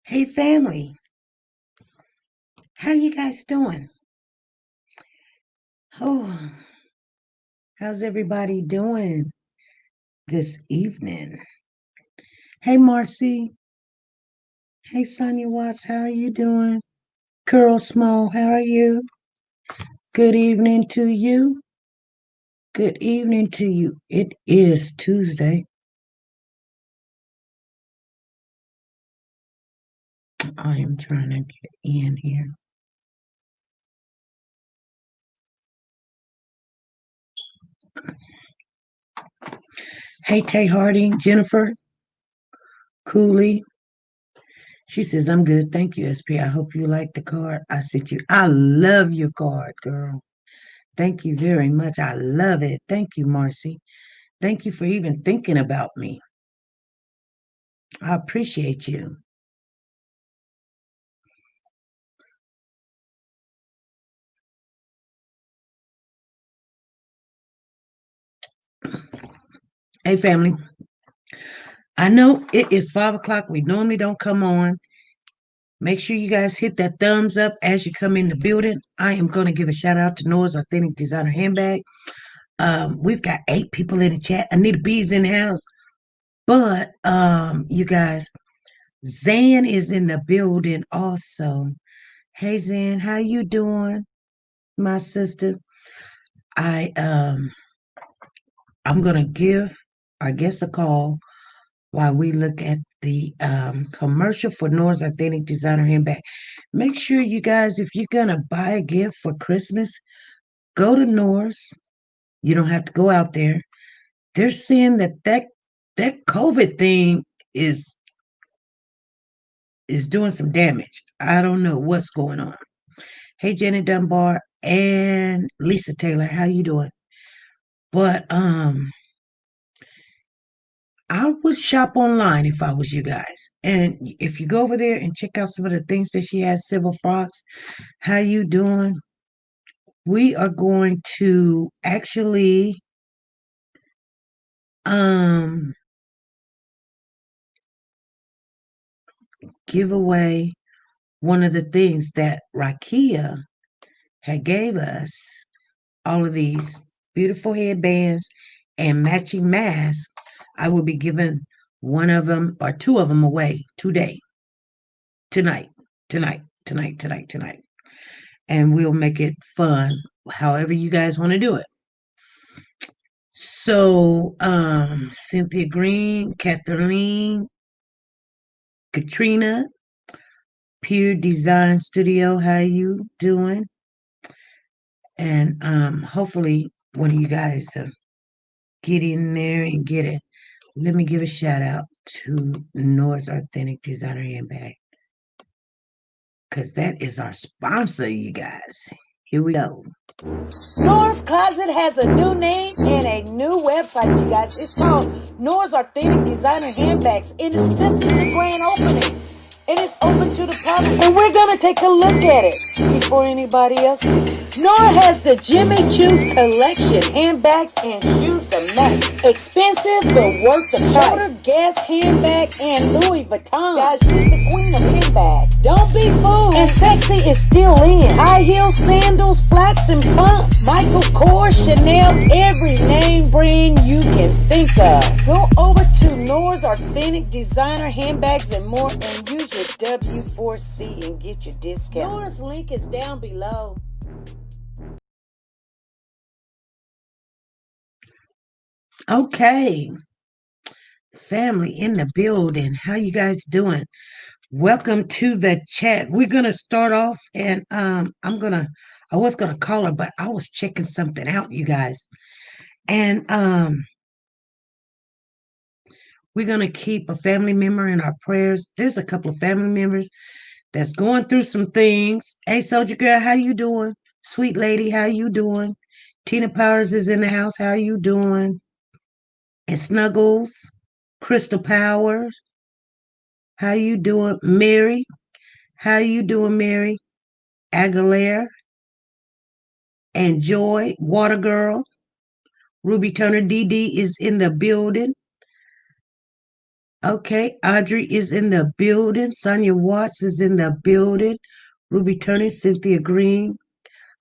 Hey family, how you guys doing? Oh, how's everybody doing this evening? Hey Marcy, hey Sonia Watts, how are you doing? Curl Small, how are you? Good evening to you. Good evening to you. It is Tuesday. I am trying to get in here. Hey Tay Harding, Jennifer Cooley. She says, I'm good. Thank you, SP. I hope you like the card I sent you. I love your card, girl. Thank you very much. I love it. Thank you, Marcy. Thank you for even thinking about me. I appreciate you. Hey, family. I know it is 5 o'clock. We normally don't come on. Make sure you guys hit that thumbs up as you come in the building. I am going to give a shout out to Noah's Authentic Designer Handbag. We've got 8 people in the chat. Anita B's in the house. But you guys, Zan is in the building also. Hey Zan, how you doing, my sister? I I'm gonna give our guest a call while we look at the commercial for Nora's Authentic Designer Handbag. Make sure you guys, if you're gonna buy a gift for Christmas, go to Nora's. You don't have to go out there. They're saying that COVID thing is doing some damage. I don't know what's going on. Hey, Jenny Dunbar and Lisa Taylor, how you doing? But I would shop online if I was you guys. And if you go over there and check out some of the things that she has, Civil Fox, how you doing? We are going to actually um give away one of the things that Rakia had gave us, all of these beautiful headbands and matching masks. I will be giving one of them or two of them away today, tonight, tonight. And we'll make it fun, however you guys want to do it. So, Cynthia Green, Kathleen, Katrina, Pure Design Studio, how you doing? And hopefully one of you guys get in there and get it. Let me give a shout out to Noah's Authentic Designer Handbag because that is our sponsor, you guys. Here we go. Nora's Closet has a new name and a new website, you guys. It's called Nora's Authentic Designer Handbags, and this is the grand opening. And it's open to the public, and we're gonna take a look at it before anybody else do. Nora has the Jimmy Choo collection, handbags and shoes to match. Expensive but worth the price. Shoulder Gas handbag and Louis Vuitton. Guys, she's the queen of handbags. Don't be fooled. And sexy is still in. High heel sandals, flats and pumps. Michael Kors, Chanel, every name brand you can think of. Go over to Nora's Authentic Designer Handbags and more and use your W4C and get your discount. Nora's link is down below. Okay, family in the building. How you guys doing? Welcome to the chat. We're gonna start off, and I was gonna call her, but I was checking something out, you guys, and we're gonna keep a family member in our prayers. There's a couple of family members that's going through some things. Hey, Soldier Girl, how you doing? Sweet lady, how you doing? Tina Powers is in the house. How you doing? And Snuggles, Crystal Powers, how you doing? Mary, how you doing, Mary? Aguilera and Joy, Water Girl, Ruby Turner, DD is in the building. Okay, Audrey is in the building. Sonia Watts is in the building. Ruby Turner, Cynthia Green.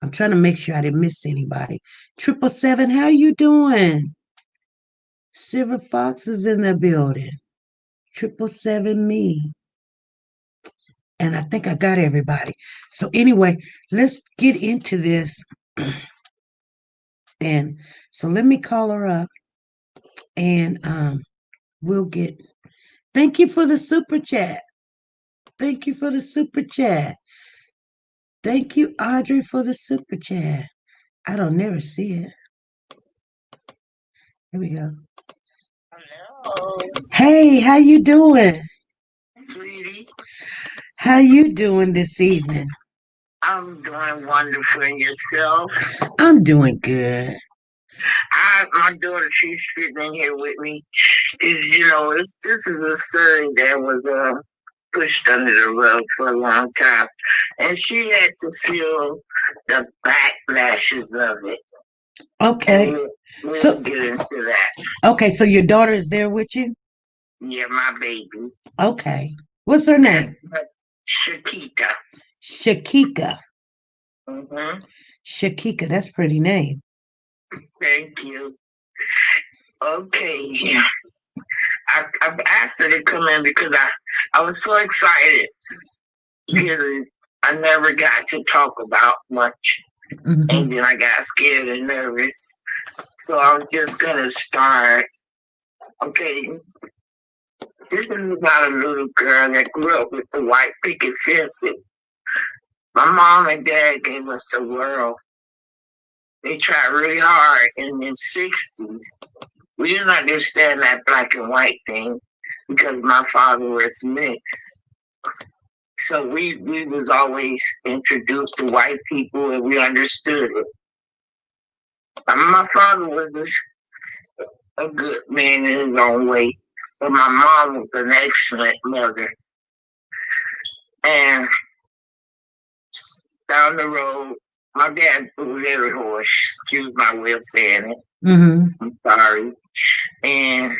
I'm trying to make sure I didn't miss anybody. 777, how you doing? Silver Fox is in the building. 777 me. And I think I got everybody. So anyway, let's get into this. And so let me call her up and we'll get thank you for the super chat. Thank you for the super chat. Thank you, Audrey, for the super chat. I don't never see it. Here we go. Hello, Hey, how you doing? sweetie. How you doing this evening? I'm doing wonderful and yourself. I'm doing good. My daughter, she's sitting in here with me. This is a story that was pushed under the rug for a long time, and she had to feel the backlashes of it. Okay. And we'll So get into that. okay, so your daughter is there with you? Yeah, my baby. Okay. What's her name? Shakita. Shakika. Mm-hmm. Shakika, that's a pretty name. Thank you. Okay. I've asked her to come in because I was so excited because I never got to talk about much. Mhm. And then I got scared and nervous. So I'm just going to start. Okay. This is about a little girl that grew up with the white picket fencing. My mom and dad gave us the world. They tried really hard in the 60s. We didn't understand that black and white thing because my father was mixed. So we was always introduced to white people and we understood it. My father was a good man in his own way, but my mom was an excellent mother. And down the road, my dad was very harsh. Excuse my way of saying it. Mm-hmm. I'm sorry. And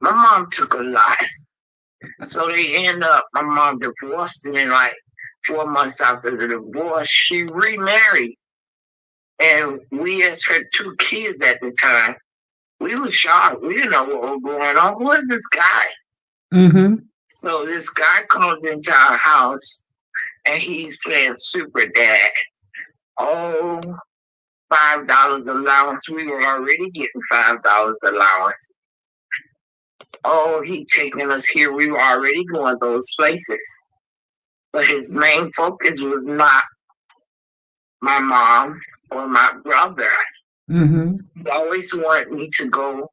my mom took a lot. So they end up, my mom divorced, and then like 4 months after the divorce, she remarried. And we, as her two kids at the time, we were shocked. We didn't know what was going on. Who is this guy? Mm-hmm. So this guy comes into our house, and he's playing super dad. Oh, $5 allowance. We were already getting $5 allowance. Oh, he taking us here. We were already going those places. But his main focus was not my mom or my brother. Mm-hmm. He always wanted me to go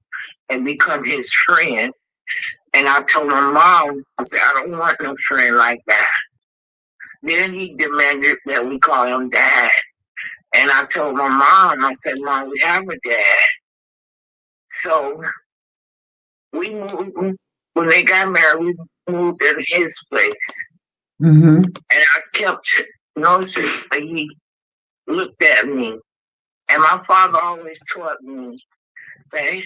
and become his friend. And I told my mom, I said, I don't want no friend like that. Then he demanded that we call him dad. And I told my mom, I said, Mom, we have a dad. So we moved, when they got married, we moved in his place. Mm-hmm. And I kept noticing that he looked at me. And my father always taught me that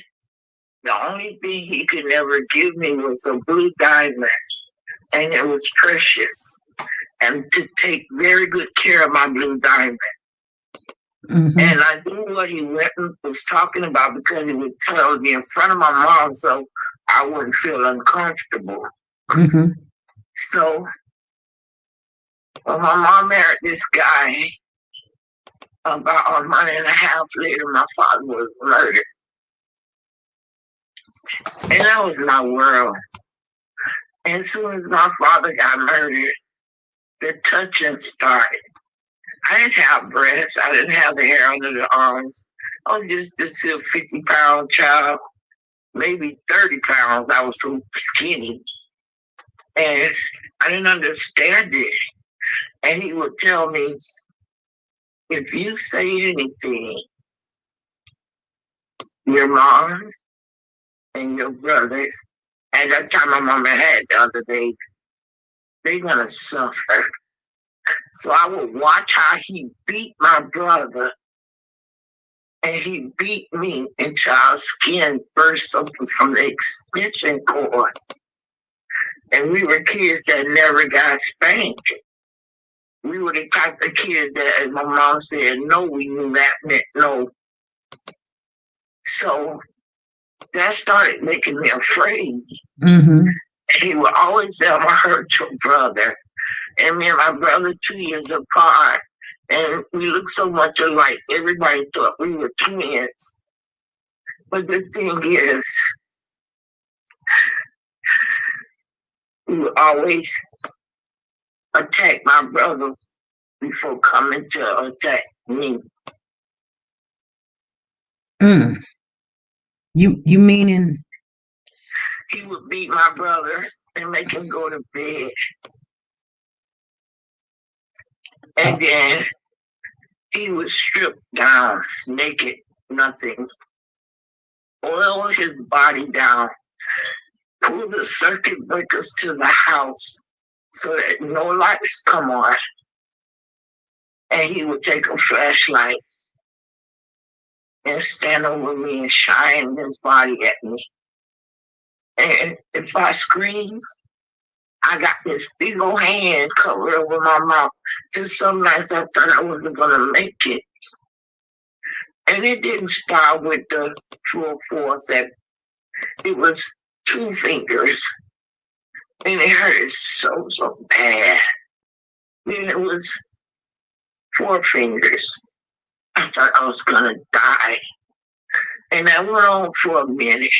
the only thing he could never give me was a blue diamond. And it was precious. And to take very good care of my blue diamond. Mm-hmm. And I knew what he was talking about because he would tell me in front of my mom so I wouldn't feel uncomfortable. Mm-hmm. So when my mom married this guy, about a month and a half later, my father was murdered. And that was my world. And as soon as my father got murdered, the touching started. I didn't have breasts. I didn't have the hair under the arms. I was just this 50-pound child, maybe 30 pounds. I was so skinny. And I didn't understand it. And he would tell me, if you say anything, your mom and your brothers, at that time my mama had the other baby, they're going to suffer. So I would watch how he beat my brother and he beat me until our skin burst open from the extension cord. And we were kids that never got spanked. We were the type of kids that, as my mom said, no, we knew that meant no. So that started making me afraid. Mm-hmm. He would always say, I'm going to hurt your brother. And me and my brother 2 years apart. And we looked so much alike. Everybody thought we were twins. But the thing is, he would always attack my brother before coming to attack me. Mm. You meaning? He would beat my brother and make him go to bed. And then he would strip down, naked, nothing, oil his body down, pull the circuit breakers to the house so that no lights come on. And he would take a flashlight and stand over me and shine his body at me. And if I scream, I got this big old hand covered over my mouth. Just some nights I thought I wasn't going to make it. And it didn't start with the full force. That it was 2 fingers. And it hurt so bad. Then it was 4 fingers. I thought I was going to die. And that went on for a minute.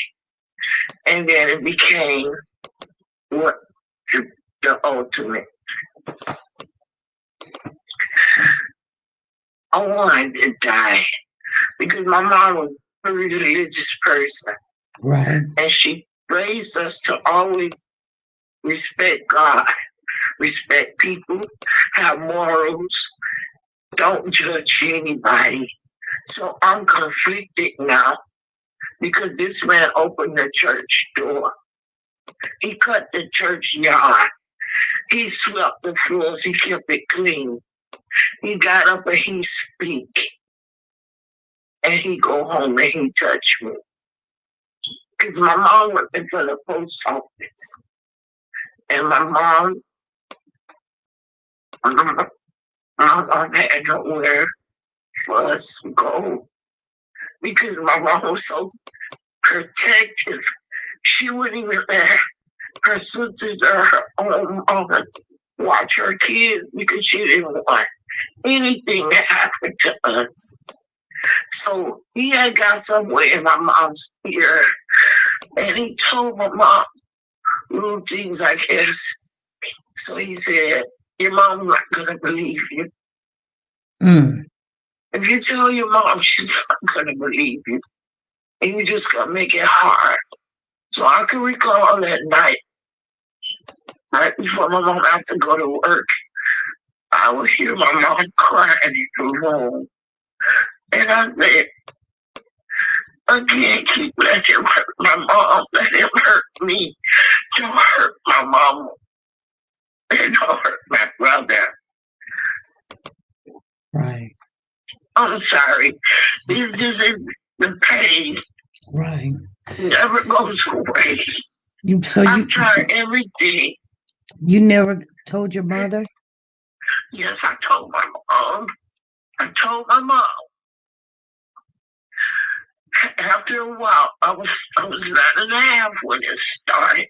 And then it became what the ultimate. I wanted to die because my mom was a religious person. Right. And she raised us to always respect God, respect people, have morals, don't judge anybody. So I'm conflicted now because this man opened the church door. He cut the church yard. He swept the floors. He kept it clean. He got up and he speak. And he go home and he touch me. Because my mom went into the post office. And my mom had nowhere for us to go. Because my mom was so protective. She wouldn't even let her sisters or her own mother watch her kids because she didn't want anything to happen to us. So he had got somewhere in my mom's ear, and he told my mom little things, I guess. So he said, your mom's not going to believe you. Mm. If you tell your mom, she's not going to believe you. And you just going to make it hard. So I can recall that night, right before my mom had to go to work, I would hear my mom crying in the room. And I said, I can't keep letting him hurt my mom. Let him hurt me. Don't hurt my mama. And don't hurt my brother. Right. I'm sorry. This is the pain. Right. Never goes away. I've tried everything. You never told your mother? Yes, I told my mom. I told my mom. After a while, I was 9.5 when it started.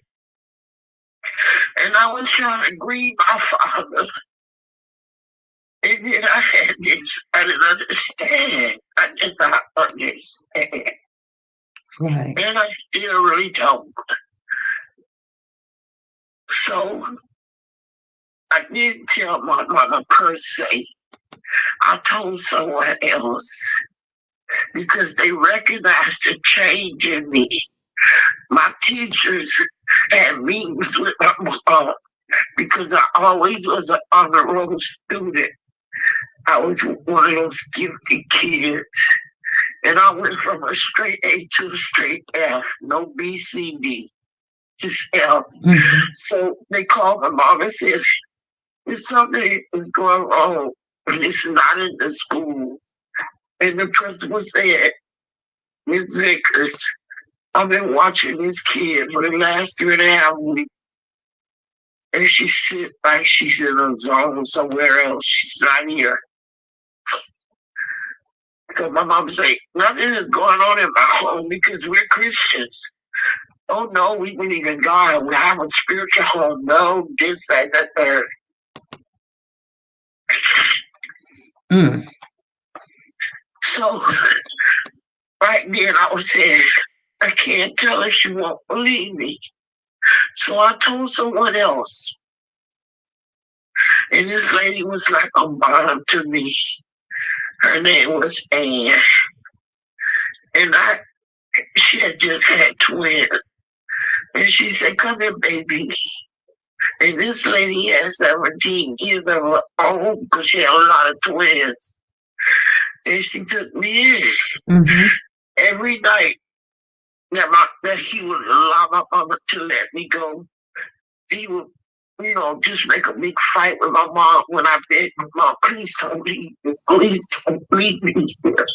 And I was trying to grieve my father. And then I had this, I didn't understand. I did not understand. Right. And I still really don't. So I didn't tell my mama per se. I told someone else because they recognized the change in me. My teachers had meetings with my mom because I always was an honor roll student. I was one of those gifted kids. And I went from a straight A to a straight F, no B, C, D, just F. Mm-hmm. So they called my mom and said, there's something is going wrong. It's not in the school. And the principal said, Ms. Vickers, I've been watching this kid for the last 3.5 weeks. and she sit like she's in a zone somewhere else. She's not here. So my mom say, nothing is going on in my home because we're Christians. Oh no, we believe in God. We have a spiritual home. No, this, that, that, third. Mm. So right then I was saying, I can't tell her, she won't believe me. So I told someone else. And this lady was like a mom to me. Her name was Ann. And she had just had twins. And she said, come here, baby. And this lady had 17 kids of her own because she had a lot of twins. And she took me in. Mm-hmm. Every night that he would allow my mama to let me go, he would, just make a big fight with my mom when I begged my mom, please don't leave me. Please don't leave me here.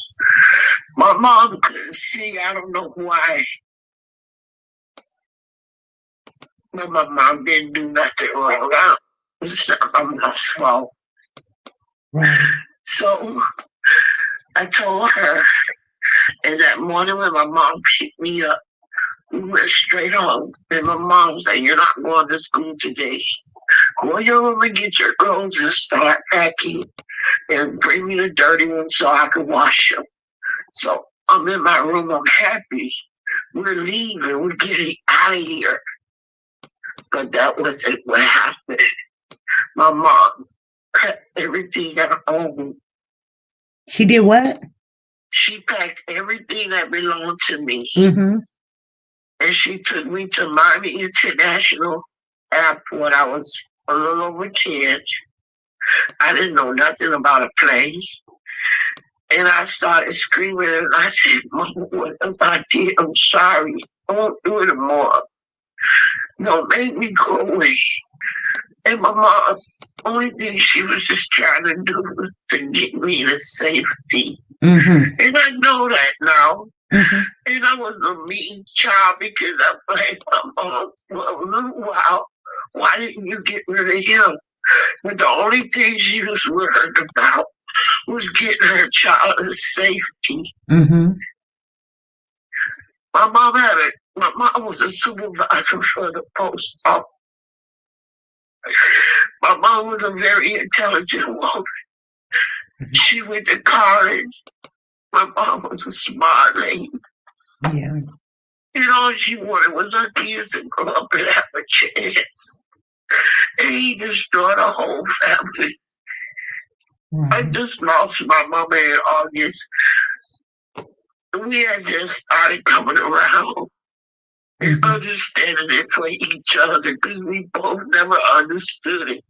My mom couldn't see, I don't know why. But my mom didn't do nothing wrong. It's not my mom's fault. Right. So I told her, and that morning when my mom picked me up, we went straight home. And my mom said, you're not going to school today. Go in your room and get your clothes and start packing and bring me the dirty ones so I can wash them. So I'm in my room, I'm happy. We're leaving, we're getting out of here. But that wasn't what happened. My mom cut everything at home. She did what? She packed everything that belonged to me. Mm-hmm. And she took me to Miami International Airport. I was a little over 10. I didn't know nothing about a plane. And I started screaming and I said, Mama, what if I did? I'm sorry. I won't do it anymore. Don't make me go away. And my mom, only thing she was just trying to do was to get me to safety. Mm-hmm. And I know that now. Mm-hmm. And I was a mean child because I blamed my mom for a little while. Why didn't you get rid of him? But the only thing she was worried about was getting her child to safety. Mm-hmm. My mom was a supervisor for the post office. My mom was a very intelligent woman. She went to college. My mom was a smart lady. Yeah. And all she wanted was her kids to grow up and have a chance. And he destroyed our whole family. Right. I just lost my mama in August. We had just started coming around and understanding it for each other because we both never understood it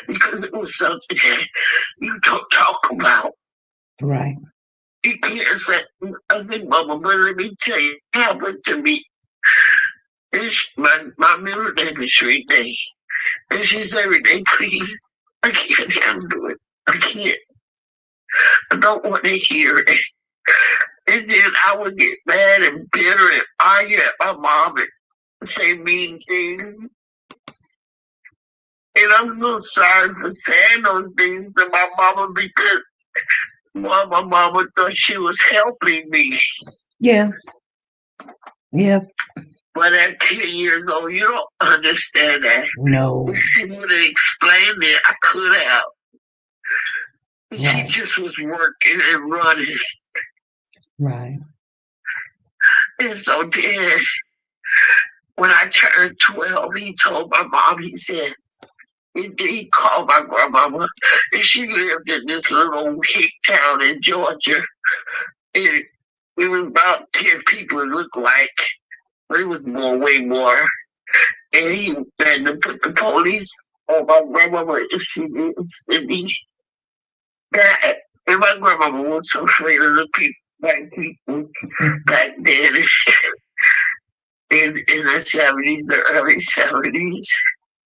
because it was something that you don't talk about. Right. You can't say, I think, Mama, but let me tell you, it happened to me. My middle name is Renee. And she said, Renee, please, I can't handle it. I can't. I don't want to hear it. And then I would get mad and bitter and argue at my mom and say mean things. And I'm so sorry for saying those things to my mama because my mama thought she was helping me. Yeah. Yeah. But at 10 years old, you don't understand that. No. If she would have explained it, I could have. Right. She just was working and running. Right. And so then, when I turned 12, he told my mom, he said, he called my grandmama, and she lived in this little hick town in Georgia. And it was about 10 people, it looked like, but it was way more. And he had to put the police on my grandmama if she didn't see me. And my grandmama was so afraid of the people, black people back then in the 70s, the early 70s.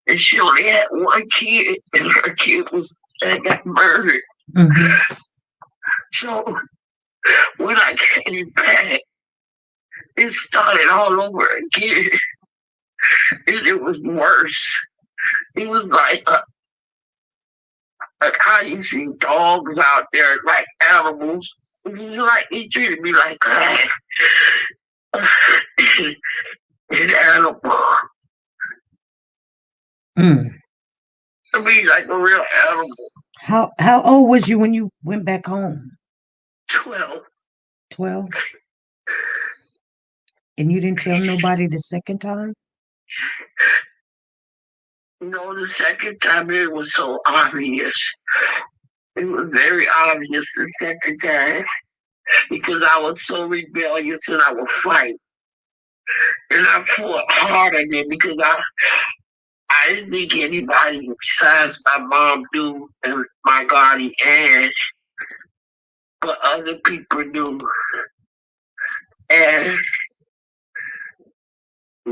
And she only had one kid, and her kid got murdered. Mm-hmm. So when I came back, it started all over again. And it was worse. He was like how you see dogs out there like animals. It's like he treated me like an animal. Mm. I mean, like a real animal. How old was you when you went back home? 12. 12? And you didn't tell nobody the second time? The second time it was so obvious. It was very obvious the second time because I was so rebellious and I would fight. And I fought hard on it because I didn't think anybody besides my mom knew and my guardian aunt, but other people knew. And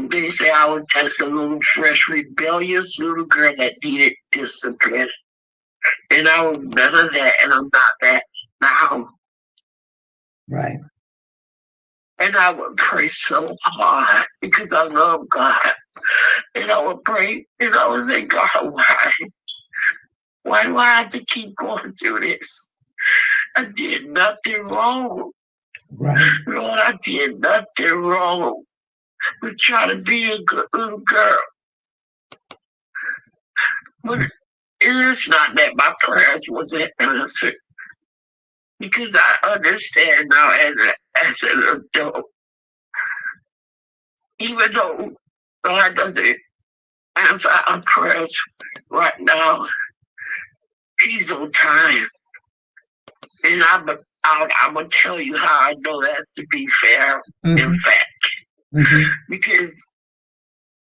they say I was just a little fresh, rebellious little girl that needed discipline. And I was none of that, and I'm not that now. Right. And I would pray so hard because I love God. And I would pray and I would say, God, why? Why do I have to keep going through this? I did nothing wrong. Right. Lord, I did nothing wrong. But try to be a good little girl. But it's not that my prayers wasn't answered. Because I understand now as an adult, even though God doesn't answer our prayers right now, He's on time. And I'm going to tell you how I know that to be fair, in fact. Because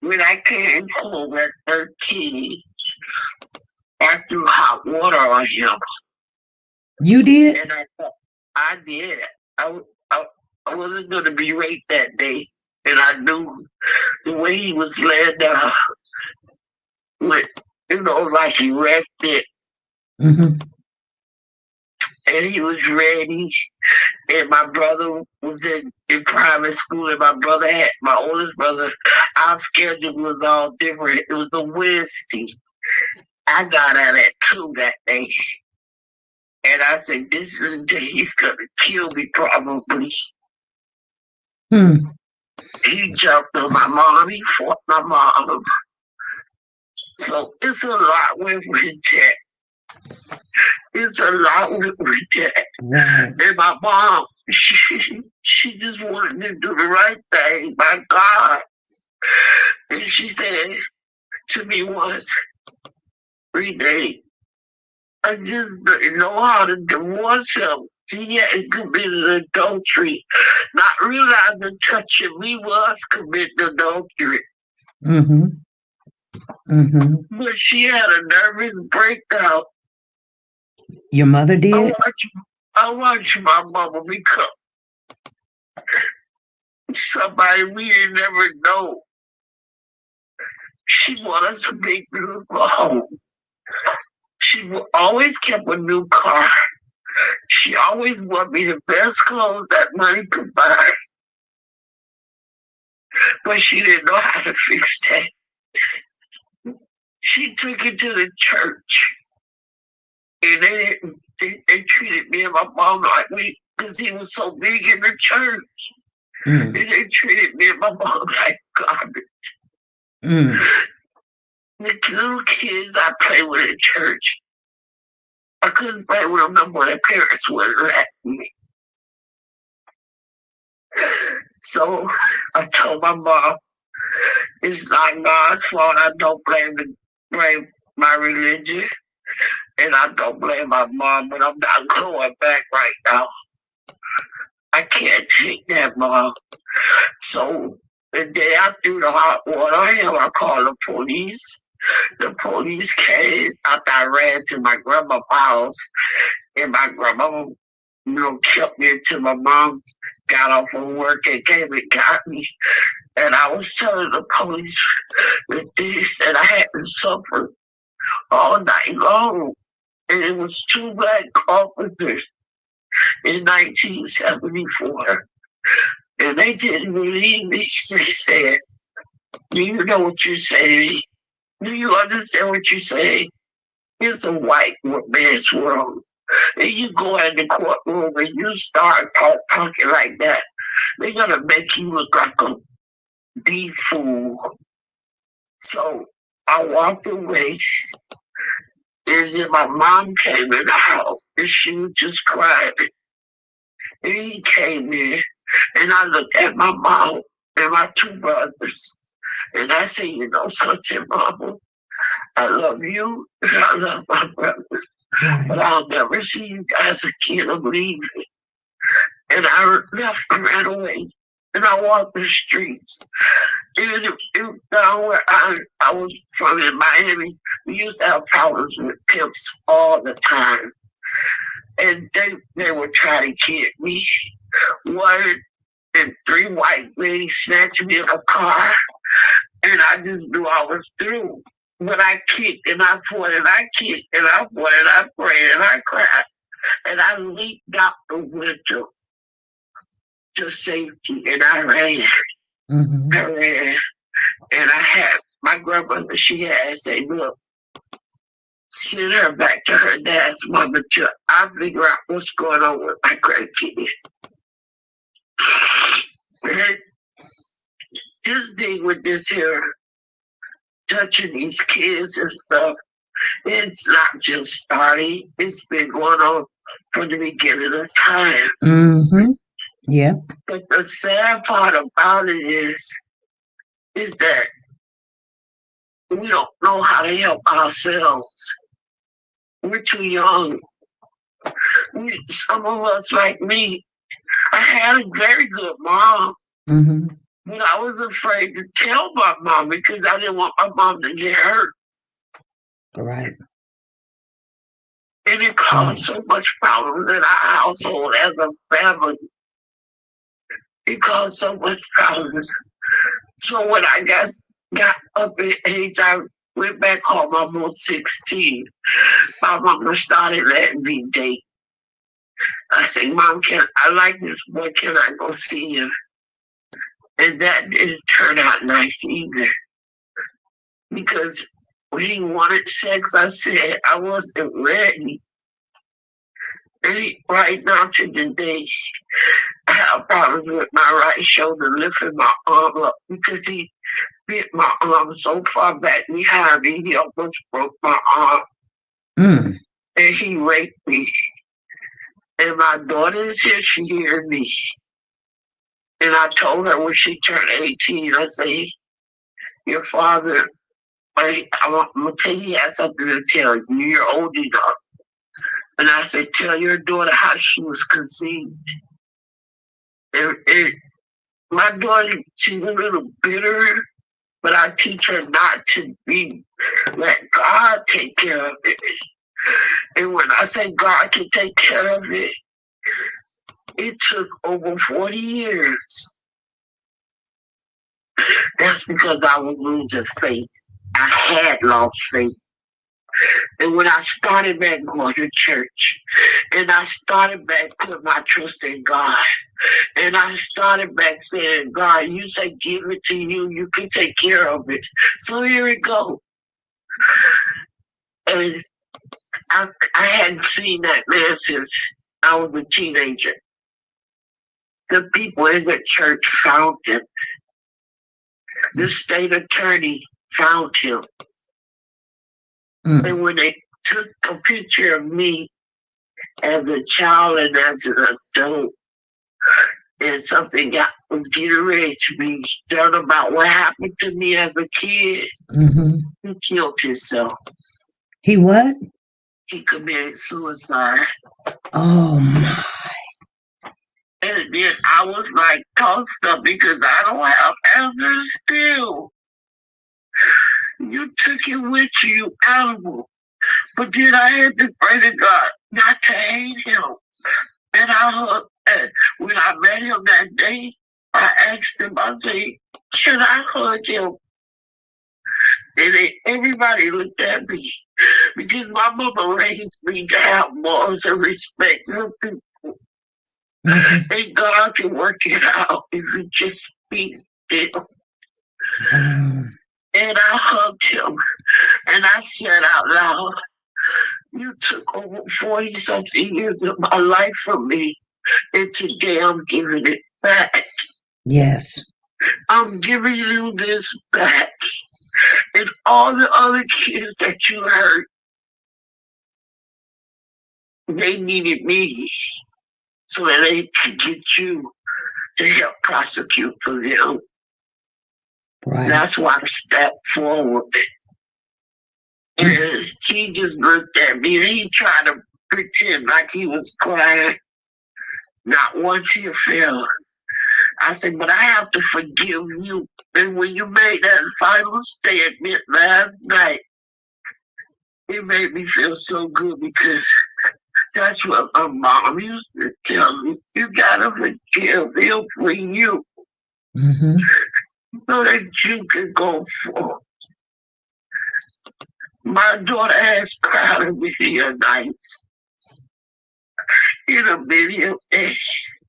when I came home at 13, I threw hot water on him. You did? And I did. I wasn't going to be raped that day. And I knew the way he was laying down, with, like he wrecked it. And he was ready. And my brother was in private school, and my oldest brother, our schedule was all different. It was a Wednesday. I got out at 2 that day. And I said, this is the day he's going to kill me, probably. He jumped on my mom. He fought my mom. So it's a lot with that. It's a lot with that. And my mom, she just wanted to do the right thing, my God. And she said to me once, Renee, I just didn't know how to divorce him. He had committed adultery, not realizing touching me was committing adultery. But she had a nervous breakdown. Your mother did? I watched my mama become somebody we didn't never know. She wanted us to make beautiful home. She always kept a new car. She always wanted me the best clothes that money could buy. But she didn't know how to fix that. She took it to the church. And they treated me and my mom like because he was so big in the church. And they treated me and my mom like garbage. The little kids I play with in church, I couldn't play with them no more. Their parents wouldn't let me. So I told my mom, it's not God's fault. I don't blame my religion. And I don't blame my mom, but I'm not going back right now. I can't take that, Mom. So the day I threw the hot water on him, I called the police. The police came after I ran to my grandma's house. And my grandma, kept me until my mom got off of work and came and got me. And I was telling the police this, and I had to suffer all night long. And it was 2 black officers in 1974. And they didn't believe me. They said, do you know what you're saying? Do you understand what you say? It's a white man's world. And you go in the courtroom and you start talking like that, they're gonna make you look like a big fool. So I walked away, and then my mom came in the house, and she was just crying. And he came in, and I looked at my mom and my two brothers, and I said, you know something, Mama? I love you, and I love my brothers, but I'll never see you guys again. I'm leaving. And I left and ran away. And I walked the streets. And it down where I was from in Miami, we used to have problems with pimps all the time. And they would try to kid me. One and three white ladies snatched me in a car. And I just knew I was through. But I kicked and I fought and I kicked and I fought and I prayed and I cried. And I leaped out the window to safety, and I ran. I ran, and I had my grandmother. She had said, "Look, send her back to her dad's mother till I figure out what's going on with my grandkid." And this thing with this here touching these kids and stuff, it's not just starting. It's been going on from the beginning of time. Yeah. But the sad part about it is that we don't know how to help ourselves. We're too young. Some of us, like me, I had a very good mom. But I was afraid to tell my mom because I didn't want my mom to get hurt. Right. And it caused so much problems in our household as a family. It caused so much problems. So when I got up in age, I went back home. I'm on 16. My mama started letting me date. I said, Mom, I like this boy. Can I go see him? And that didn't turn out nice either. Because when he wanted sex, I said I wasn't ready. And right now to the day, I have problems with my right shoulder lifting my arm up because he bit my arm so far back behind me, he almost broke my arm. And he raped me. And my daughter is here, she hears me. And I told her when she turned 18, I say, your father, I'm going to tell you, he has something to tell you. You're old enough. And I said, tell your daughter how she was conceived. And my daughter, she's a little bitter, but I teach her not to let God take care of it. And when I say God can take care of it, it took over 40 years. That's because I was losing faith. I had lost faith. And when I started back going to church, and I started back putting my trust in God, and I started back saying, God, you say give it to you, you can take care of it. So here we go. And I hadn't seen that man since I was a teenager. The people in the church found him. The state attorney found him. And when they took a picture of me as a child and as an adult, and something was getting ready to be done about what happened to me as a kid, he killed himself. He what? He committed suicide. Oh my. And then I was like tossed up because I don't have answers still. You took it with you, animal. But then I had to pray to God not to hate him. And when I met him that day, I asked him, I said, should I hug him? And everybody looked at me because my mama raised me to have morals and respect for people. And God can work it out if you just speak still. And I hugged him and I said out loud, you took over 40 something years of my life from me. And today I'm giving it back. Yes. I'm giving you this back. And all the other kids that you hurt, they needed me so that they could get you to help prosecute for them. Right. That's why I stepped forward. And he just looked at me and he tried to pretend like he was crying. Not one tear fell. I said, but I have to forgive you. And when you made that final statement last night, it made me feel so good because that's what my mom used to tell me. You gotta forgive him for you so that you can go forward. My daughter has cried over here nights in a million days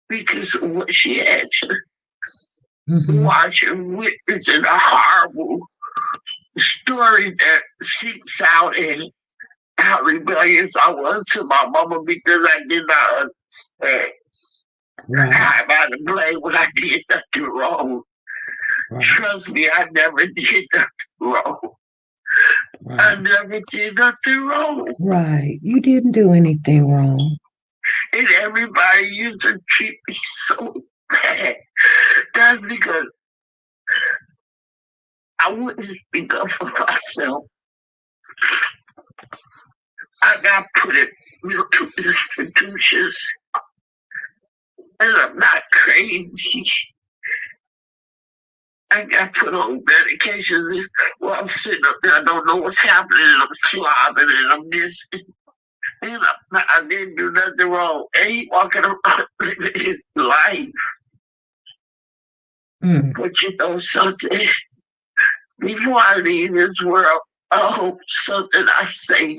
because of what she had to watch and witness in a horrible story that seeps out and how rebellious I was to my mama because I did not understand. Right. How am I to blame when I did nothing wrong? Right. Trust me, I never did nothing wrong. Right. I never did nothing wrong. Right. You didn't do anything wrong. And everybody used to treat me so bad. That's because I wouldn't speak up for myself. I got put in mental institutions. And I'm not crazy. I got put on medication. Well, I'm sitting up there. I don't know what's happening. And I'm slobbing and I'm this. And I didn't do nothing wrong. And he walking around living his life. But you know something? Before I leave this world, I hope something I say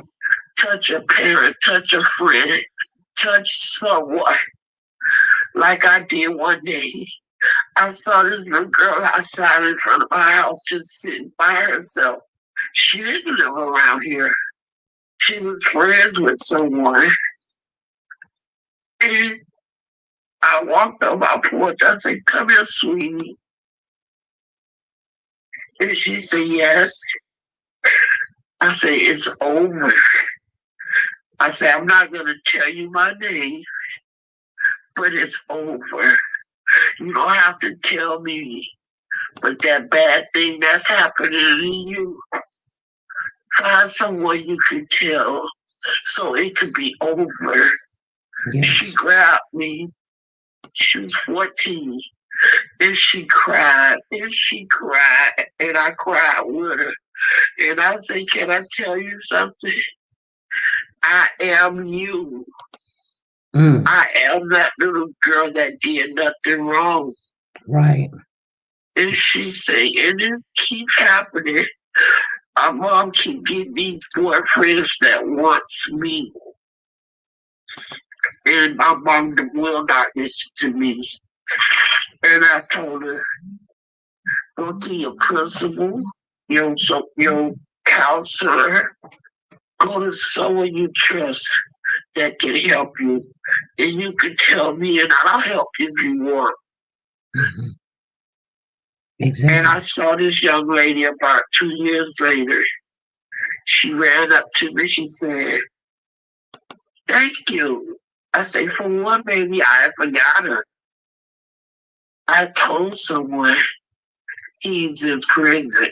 touch a parent, touch a friend, touch someone. Like I did one day. I saw this little girl outside in front of my house just sitting by herself. She didn't live around here. She was friends with someone. And I walked on my porch. I said, come here, sweetie. And she said, yes. I said, it's over. I said, I'm not going to tell you my name, but it's over. You don't have to tell me, but that bad thing that's happening to you, find someone you can tell so it could be over. Yes. She grabbed me. She was 14. And she cried. And she cried. And I cried with her. And I said, can I tell you something? I am you. I am that little girl that did nothing wrong. Right. And she said, and it keeps happening. My mom keep getting these boyfriends that wants me. And my mom will not listen to me. And I told her, go to your principal, your counselor, go to someone you trust that can help you. And you can tell me and I'll help you if you want. Exactly. And I saw this young lady about 2 years later. She ran up to me. She said, thank you. I said, for one, baby, I forgot her. I told someone he's in prison.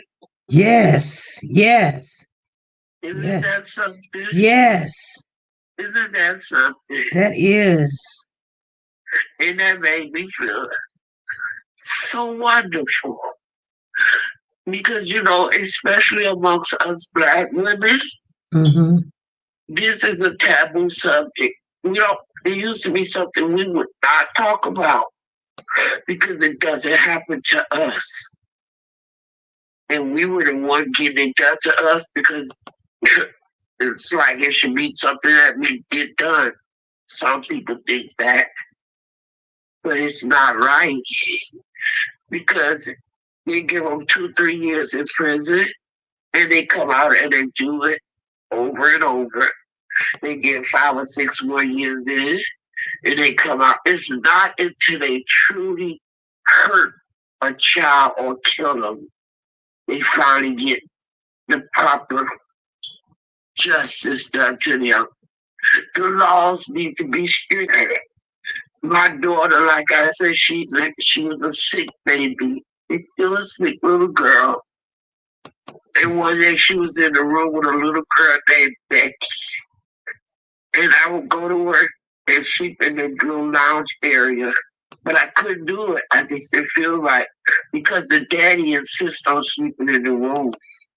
Yes. Yes. Isn't that something? Yes. Isn't that something? That is. And that made me feel so wonderful. Because, you know, especially amongst us Black women, this is a taboo subject. It used to be something we would not talk about because it doesn't happen to us. And we were the one getting it done to us because it's like it should be something that we get done. Some people think that, but it's not right because They give them 2, 3 years in prison, and they come out and they do it over and over. They get 5 or 6 more years in, and they come out. It's not until they truly hurt a child or kill them, they finally get the proper justice done to them. The laws need to be stricter. My daughter, like I said, she was a sick baby. She's still a sick little girl. And one day she was in the room with a little girl named Becky. And I would go to work and sleep in the blue lounge area. But I couldn't do it. I just didn't feel right because the daddy insists on sleeping in the room.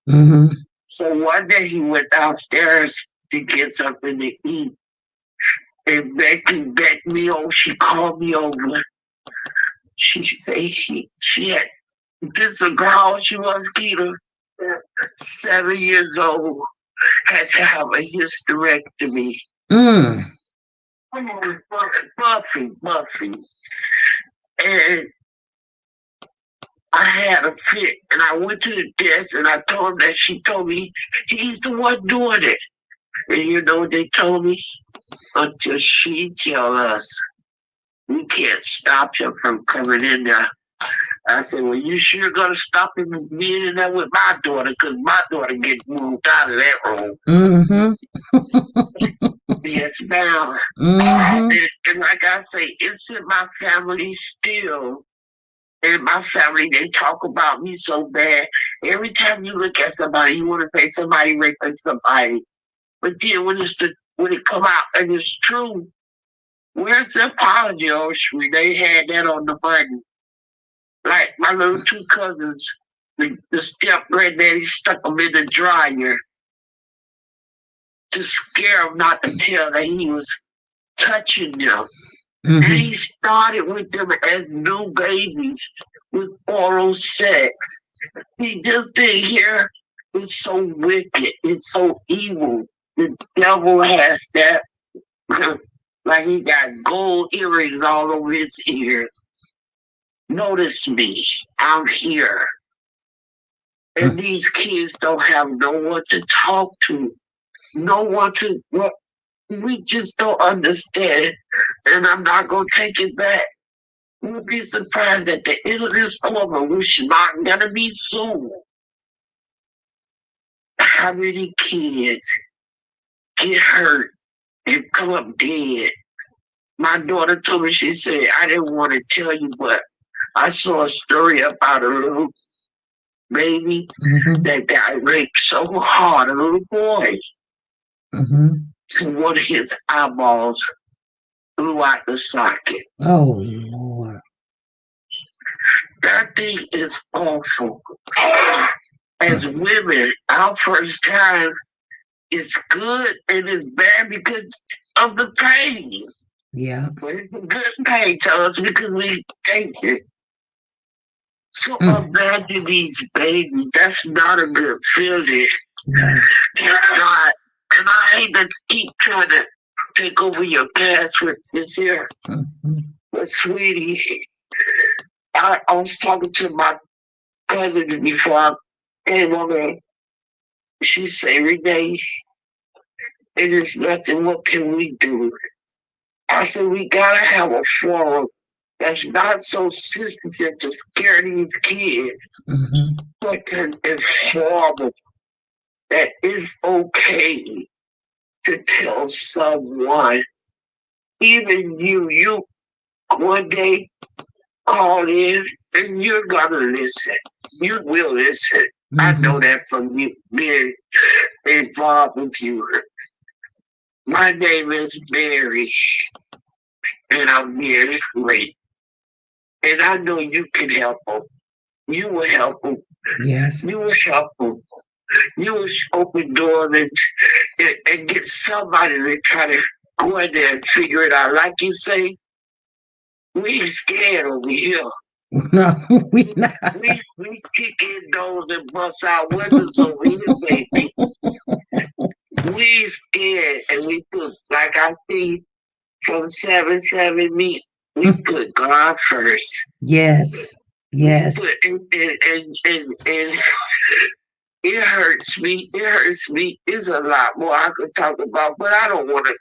Mm-hmm. So one day he went downstairs to get something to eat. And Becky begged me over. She called me over. She said she had this is how old she was, Keita. 7 years old. Had to have a hysterectomy. Mm. Buffy. And I had a fit, and I went to the desk, and I told him that she told me he's the one doing it. And you know what they told me? Until she tell us, we can't stop him from coming in there. I said, well, you sure gonna stop him from being in there with my daughter, because my daughter gets moved out of that room. Mm-hmm. Yes, ma'am. Mm-hmm. And like I say, it's in my family still. In my family, they talk about me so bad. Every time you look at somebody, you want to say somebody raping somebody. But then when it come out and it's true, where's the apology, Oshri? They had that on the button. Like my little 2 cousins, the step granddaddy stuck them in the dryer to scare them not to tell that he was touching them. Mm-hmm. And he started with them as new babies with oral sex. He just didn't hear. It's so wicked. It's so evil. The devil has that. Like he got gold earrings all over his ears. Notice me. I'm here. And these kids don't have no one to talk to. No one to. Well, we just don't understand. And I'm not going to take it back. You'll be surprised at the end of this corner, which is not going to be soon. How many kids get hurt and come up dead? My daughter told me, she said, I didn't want to tell you, but I saw a story about a little baby that got raped so hard, a little boy, to one of his eyeballs blew out the socket. Oh, Lord. That thing is awful. As women, our first time is good and it's bad because of the pain. Yeah. But it's a good pain to us because we take it. So imagine these babies. That's not a good feeling. No. It's not. And I hate to keep trying to take over your past with this here. But sweetie, I was talking to my cousin before I came over. She said, Renee, it is nothing. What can we do? I said, we gotta have a forum that's not so sensitive to scare these kids, but to inform them that it's okay to tell someone, even you one day call in and you're gonna listen. You will listen. I know that from you being involved with you. My name is Mary, and I'm being raped. And I know you can help them. You will help them. Yes. You will help them. You will open doors and get somebody to try to go in there and figure it out. Like you say, we scared over here. No, we not. We kick in doors and bust out windows over here, baby. We scared and we put, like I see from 7-7 meat, we put God first. Yes. Yes. But and it hurts me. It hurts me. It's a lot more I could talk about, but I don't want to.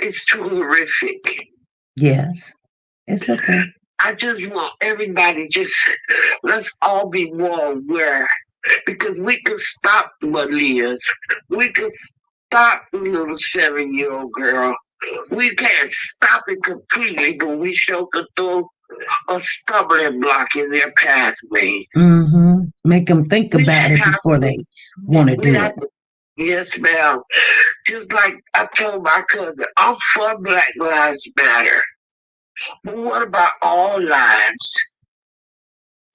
It's too horrific. Yes. It's okay. I just want everybody just let's all be more aware because we can stop the Malias. We can stop the little 7-year-old girl. We can't stop it completely, but we sure could throw a stumbling block in their pathways. Mm-hmm. Make them think We about it have before to, they want to we do it. have to, yes, ma'am. Just like I told my cousin, I'm for Black Lives Matter. But what about all lives?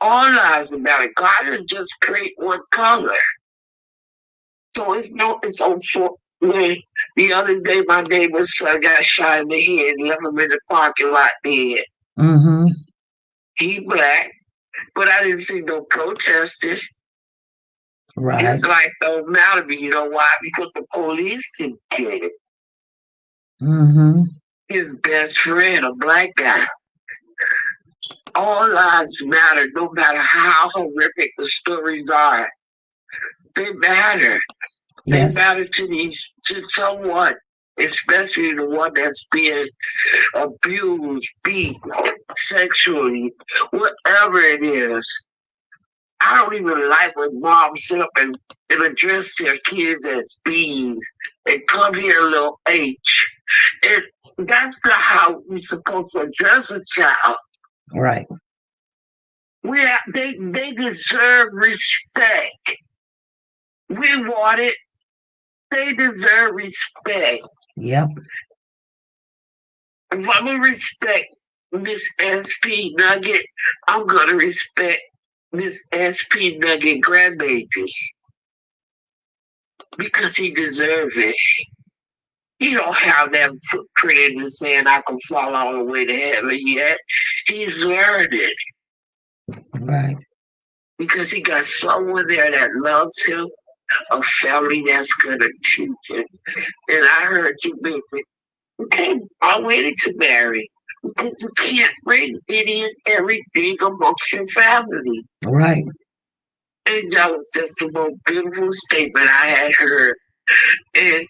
All lives matter. God has just create one color. So it's on for when the other day my neighbor's son got shot in the head and left him in the parking lot dead. Mm-hmm. He black, but I didn't see no protesting. Right. His life don't matter, but you know why? Because the police didn't get it. Mm-hmm. His best friend, a black guy. All lives matter, no matter how horrific the stories are. They matter. They Yes. matter to someone, especially the one that's being abused, beat sexually, whatever it is. I don't even like when moms sit up and address their kids as beings and come here, little H. And that's not how we're supposed to address a child. Right. They deserve respect. We want it. They deserve respect. Yep. If I'm gonna respect Miss SP Nugget, I'm gonna respect Miss SP Nugget grandbaby because he deserves it. He don't have that footprint in the sand I can fall all the way to heaven yet. He's learning Right. because he got someone there that loves him, a family that's gonna teach him. And I heard you mention, okay, I'm ready to marry. Because you can't bring any and everything amongst your family. Right. And that was just the most beautiful statement I had heard. And,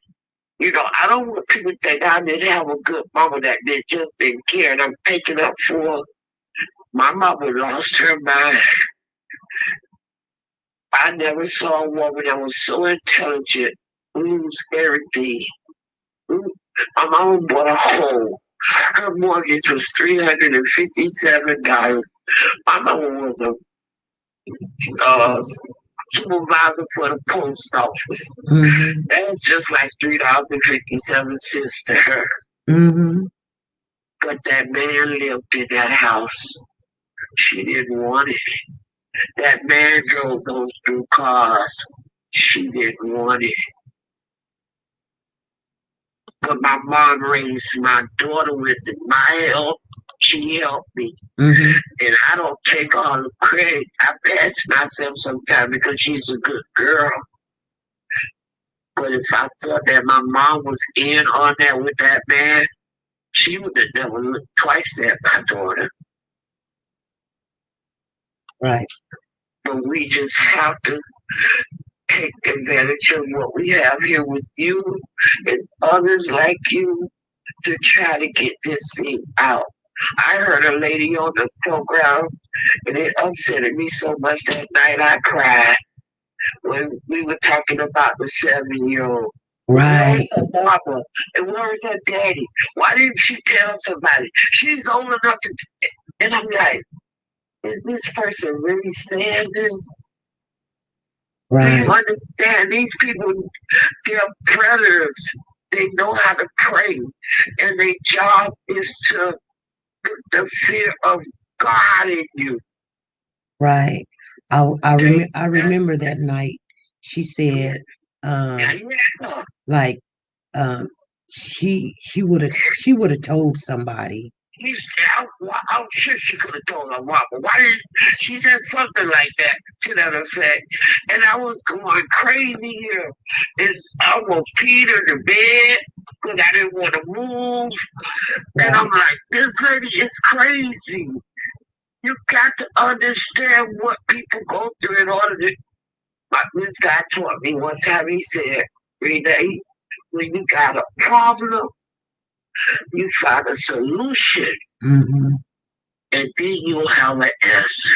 I don't want people to think I didn't have a good mama that just didn't care. And I'm taking up for my mama lost her mind. I never saw a woman that was so intelligent, lose everything. My mama bought a home. Her mortgage was $357. My mama was a supervisor for the post office. Mm-hmm. That's just like $3.57 to her. Mm-hmm. But that man lived in that house. She didn't want it. That man drove those new cars. She didn't want it. But my mom raised my daughter with my help. She helped me. Mm-hmm. And I don't take all the credit. I pass myself sometimes because she's a good girl. But if I thought that my mom was in on that with that man, she would have never looked twice at my daughter. Right. But we just have to take advantage of what we have here with you and others like you to try to get this thing out. I heard a lady on the program, and it upset me so much that night I cried when we were talking about the 7-year-old. Right. Where's her mama? And where is her daddy? Why didn't she tell somebody? She's old enough to. And I'm like, is this person really saying this? Do you Right. understand? These people, they're predators. They know how to pray. And their job is to put the fear of God in you. Right. I remember that night. She said, like, um, she would have told somebody. I'm sure she could have told her mama. Why did she said something like that to that effect? And I was going crazy here, and I almost peed in the bed because I didn't want to move. And Right. I'm like, this lady is crazy. You got to understand what people go through in order to. This guy taught me one time. He said, Renee, when you got a problem, you find a solution, Mm-hmm. and then you'll have an answer.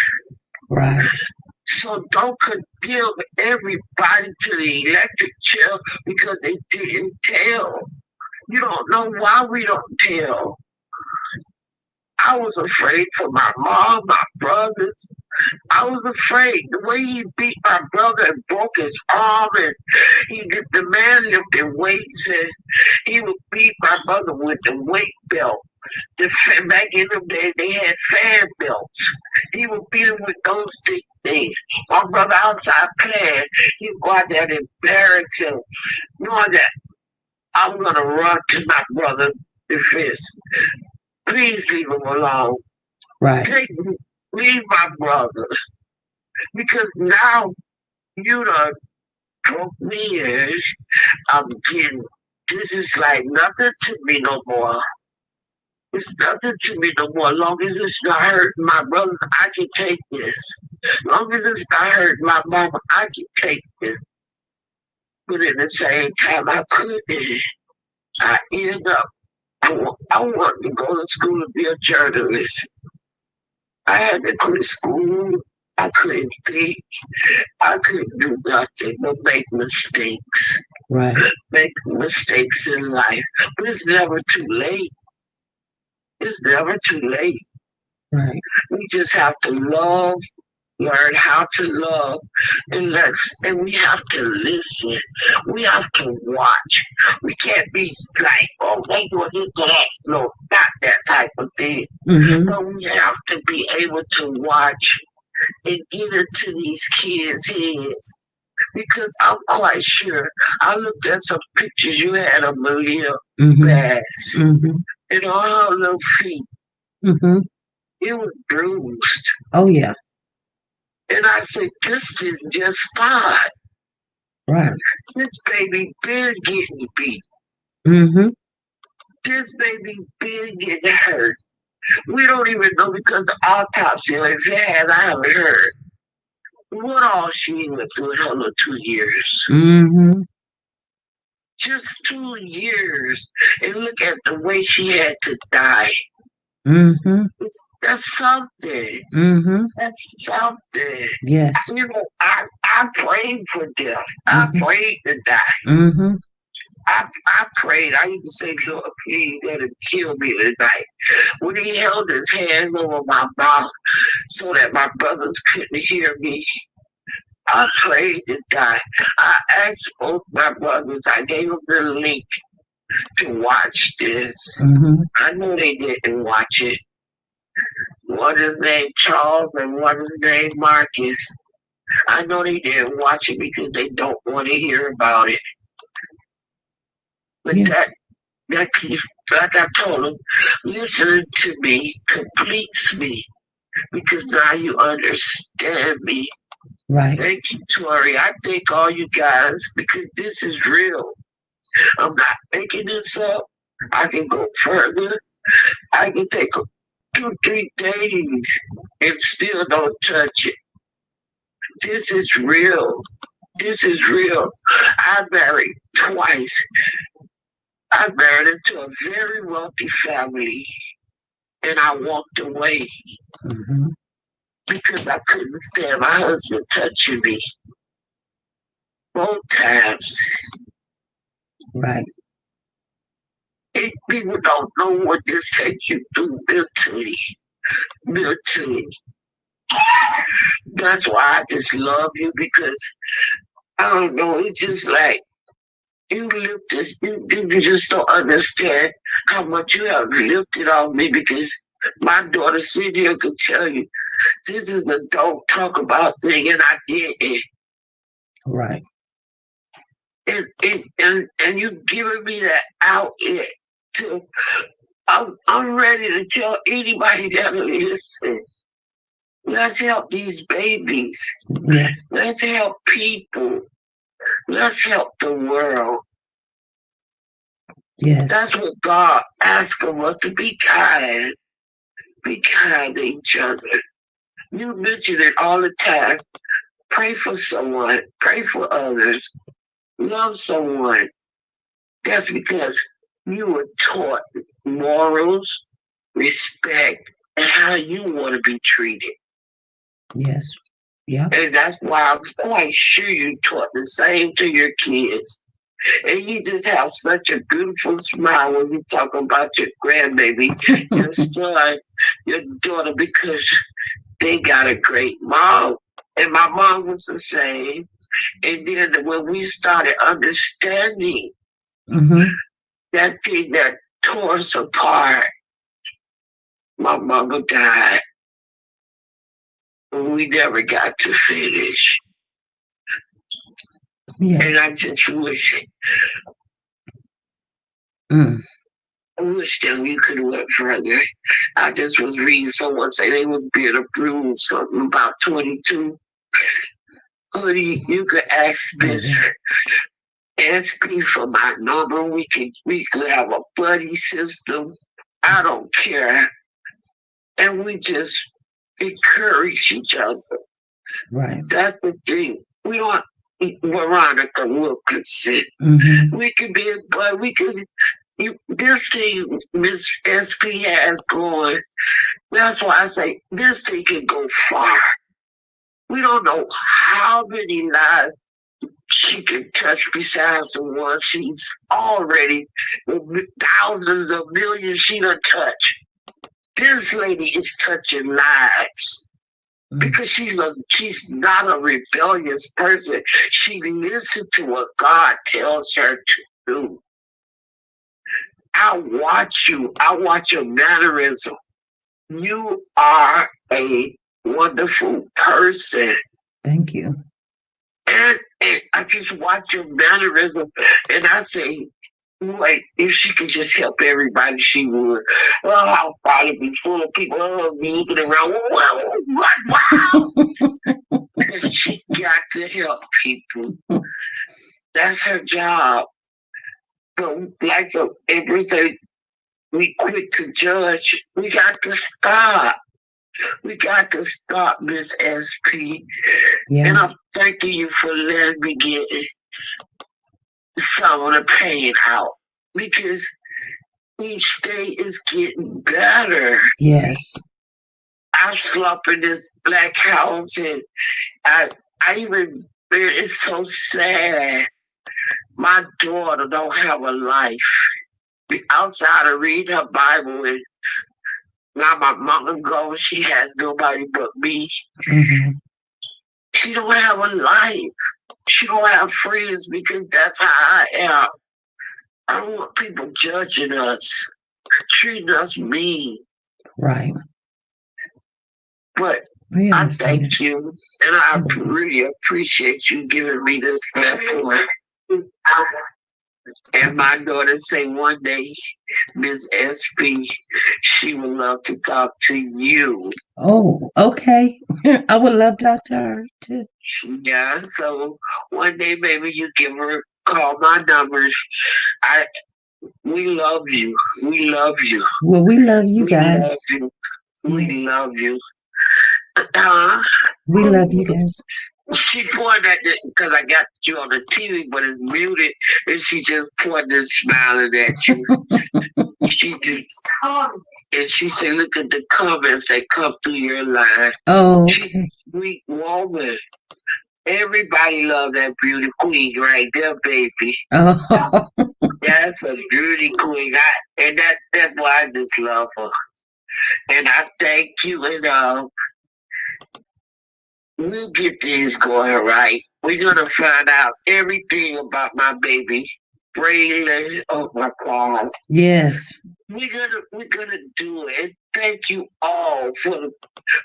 Right. So don't condemn everybody to the electric chair because they didn't tell. You don't know why we don't tell. I was afraid for my mom, my brothers. I was afraid the way he beat my brother and broke his arm, and the man lifted weights, and he would beat my mother with the weight belt. Back in the day, they had fan belts. He would beat him with those six things. My brother outside playing, he'd go out there and embarrass him, knowing that I'm gonna run to my brother's defense. Please leave him alone. Right. Leave my brother. Because now you done broke me in. I'm getting, this is like nothing to me no more. It's nothing to me no more. As long as it's not hurting my brothers, I can take this. As long as it's not hurting my mama, I can take this. But at the same time, I couldn't. I end up, I wanted to go to school and be a journalist. I had to quit school. I couldn't think. I couldn't do nothing but make mistakes. Right. Make mistakes in life. But it's never too late. It's never too late. Right. We just have to love, learn how to love, and we have to listen. We have to watch. We can't be like, oh, they doing this or that. No, not that type of thing. Mm-hmm. But we have to be able to watch and get into these kids' heads. Because I'm quite sure I looked at some pictures you had of Malia Mm-hmm. Bass Mm-hmm. and on her little feet. Mm-hmm. It was bruised. Oh yeah. And I said, this is just start. Right. This baby been getting beat. Mm-hmm. This baby been getting hurt. We don't even know because the autopsy, if it has, I haven't heard. What all she went through in her little 2 years. Mm-hmm. Just 2 years. And look at the way she had to die. Mm-hmm. That's something. Mm-hmm. That's something. Yes. You know, I prayed for death. I prayed to die. Mm-hmm. I prayed. I used to say, Lord, please let him kill me tonight. When he held his hand over my mouth so that my brothers couldn't hear me, I prayed to die. I asked both my brothers, I gave them the link to watch this. Mm-hmm. I know they didn't watch it. One is named Charles and one is named Marcus. I know they didn't watch it because they don't want to hear about it. But Yeah. that like I told them, listening to me completes me because now you understand me. Right. Thank you, Tori. I thank all you guys because this is real. I'm not making this up. I can go further. I can take 2, 3 days and still don't touch it. This is real. This is real. I married twice. I married into a very wealthy family and I walked away Mm-hmm. because I couldn't stand my husband touching me. Both times. Right. People don't know what this takes you through mentally. Mentally. That's why I just love you because I don't know, it's just like you lift this, you just don't understand how much you have lifted on me because my daughter Cynthia could tell you this is the don't talk about thing and I did it. Right. And you giving me that outlet to I'm ready to tell anybody that listen. Let's help these babies. Yeah. Let's help people. Let's help the world. Yes. That's what God asks of us to be kind. Be kind to each other. You mention it all the time. Pray for someone. Pray for others. Love someone. That's because you were taught morals, respect, and how you want to be treated. Yes. Yeah. And that's why I'm quite sure you taught the same to your kids. And you just have such a beautiful smile when you talk about your grandbaby, your son, your daughter, because they got a great mom. And my mom was the same. And then when we started understanding that thing that tore us apart, my mama died. And we never got to finish. Yeah. And I just wish I wish that we could have went further. I just was reading someone say they was being approved something about 22. Honey, you could ask Miss SP for my number. We could have a buddy system. I don't care. And we just encourage each other. Right. That's the thing. We don't Veronica Wilkinson. We could be a buddy. We could this thing Miss SP has going, that's why I say this thing can go far. We don't know how many lives she can touch besides the one she's already, thousands of millions she done touched. This lady is touching lives. Because she's not a rebellious person. She listens to what God tells her to do. I watch you. I watch your mannerism. You are a wonderful person. Thank you. And I just watch your mannerism, and I say, wait, if she could just help everybody, she would. Oh, I'll probably be full of people looking around. Wow. She got to help people. That's her job. But like everything, we quick to judge. We got to stop. We got to stop, Miss SP. Yeah. And I'm thanking you for letting me get some of the pain out. Because each day is getting better. Yes. I slump in this black house, and I even, it's so sad. My daughter don't have a life outside of reading her Bible, and now my mama goes, she has nobody but me. She don't have a life. She don't have friends because that's how I am. I don't want people judging us, treating us mean. Right. But I thank you, and I really appreciate you giving me this platform. And my daughter say one day, Miss SP, she would love to talk to you. Oh, okay. I would love to talk to her too. Yeah, so one day maybe you give her call my numbers. We love you. We love you. Well, we love you guys. We love you. We love you guys. She pointed at it because I got you on the TV, but it's muted, and she just pointed and smiling at you. And she said, "Look at the comments that come through your line." Oh, she's a sweet woman. Everybody love that beauty queen right there, baby. Oh. That's a beauty queen. That's why I just love her. And I thank you, and we'll get things going right. We're gonna find out everything about my baby, Braylon. Oh my God. Yes. We're gonna do it. Thank you all for the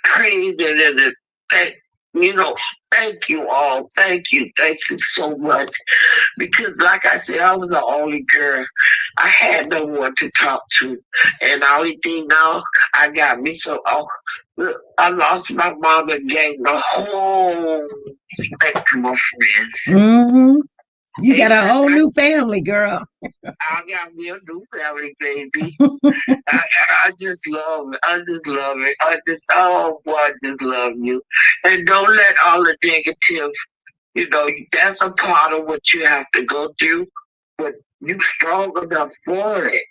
praise and the thank you all. Thank you so much. Because like I said, I was the only girl. I had no one to talk to. And the only thing now, I got me I lost my mom and gained the whole spectrum of friends. You got a whole I, new family, girl. I got me a new family, baby. I, I just love it. I just love it. Oh boy, I just love you. And don't let all the negative, that's a part of what you have to go through. But you strong enough for it.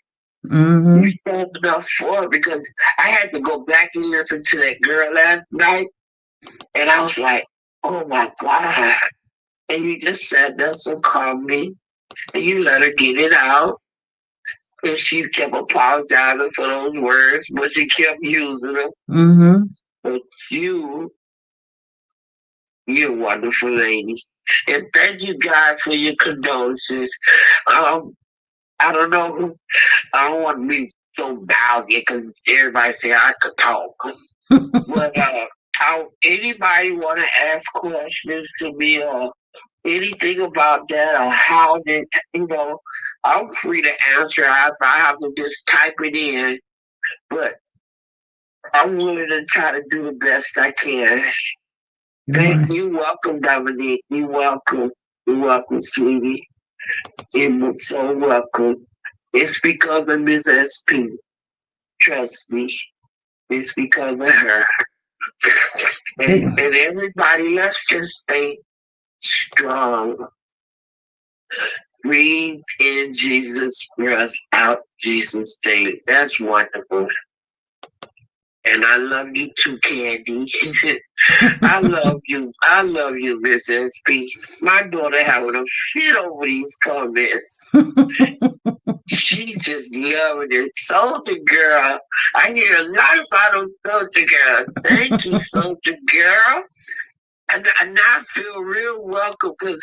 Mm-hmm. You strong enough for it because I had to go back and listen to that girl last night, and I was like, oh my God. And you just sat there so calmly, and you let her get it out. And she kept apologizing for those words, but she kept using them. Mm-hmm. But you're a wonderful lady. And thank you guys for your condolences. I don't know who, I don't want to be so bad because everybody say I could talk. But anybody want to ask questions to me or anything about that or how did, I'm free to answer if I have to just type it in. But I'm willing to try to do the best I can. Thank Right. you. Welcome, Dominique. You're welcome. You're welcome, sweetie. You're so welcome. It's because of Miss SP. Trust me. It's because of her. They, And everybody, let's just stay strong. Breathe in Jesus' breath, out Jesus' day. That's wonderful. And I love you too, Candy. I love you. I love you, Miss SP. My daughter having a fit over these comments. She's just loving it. Soldier girl. I hear a lot about them soldier girl. Thank you, soldier girl. And now I feel real welcome because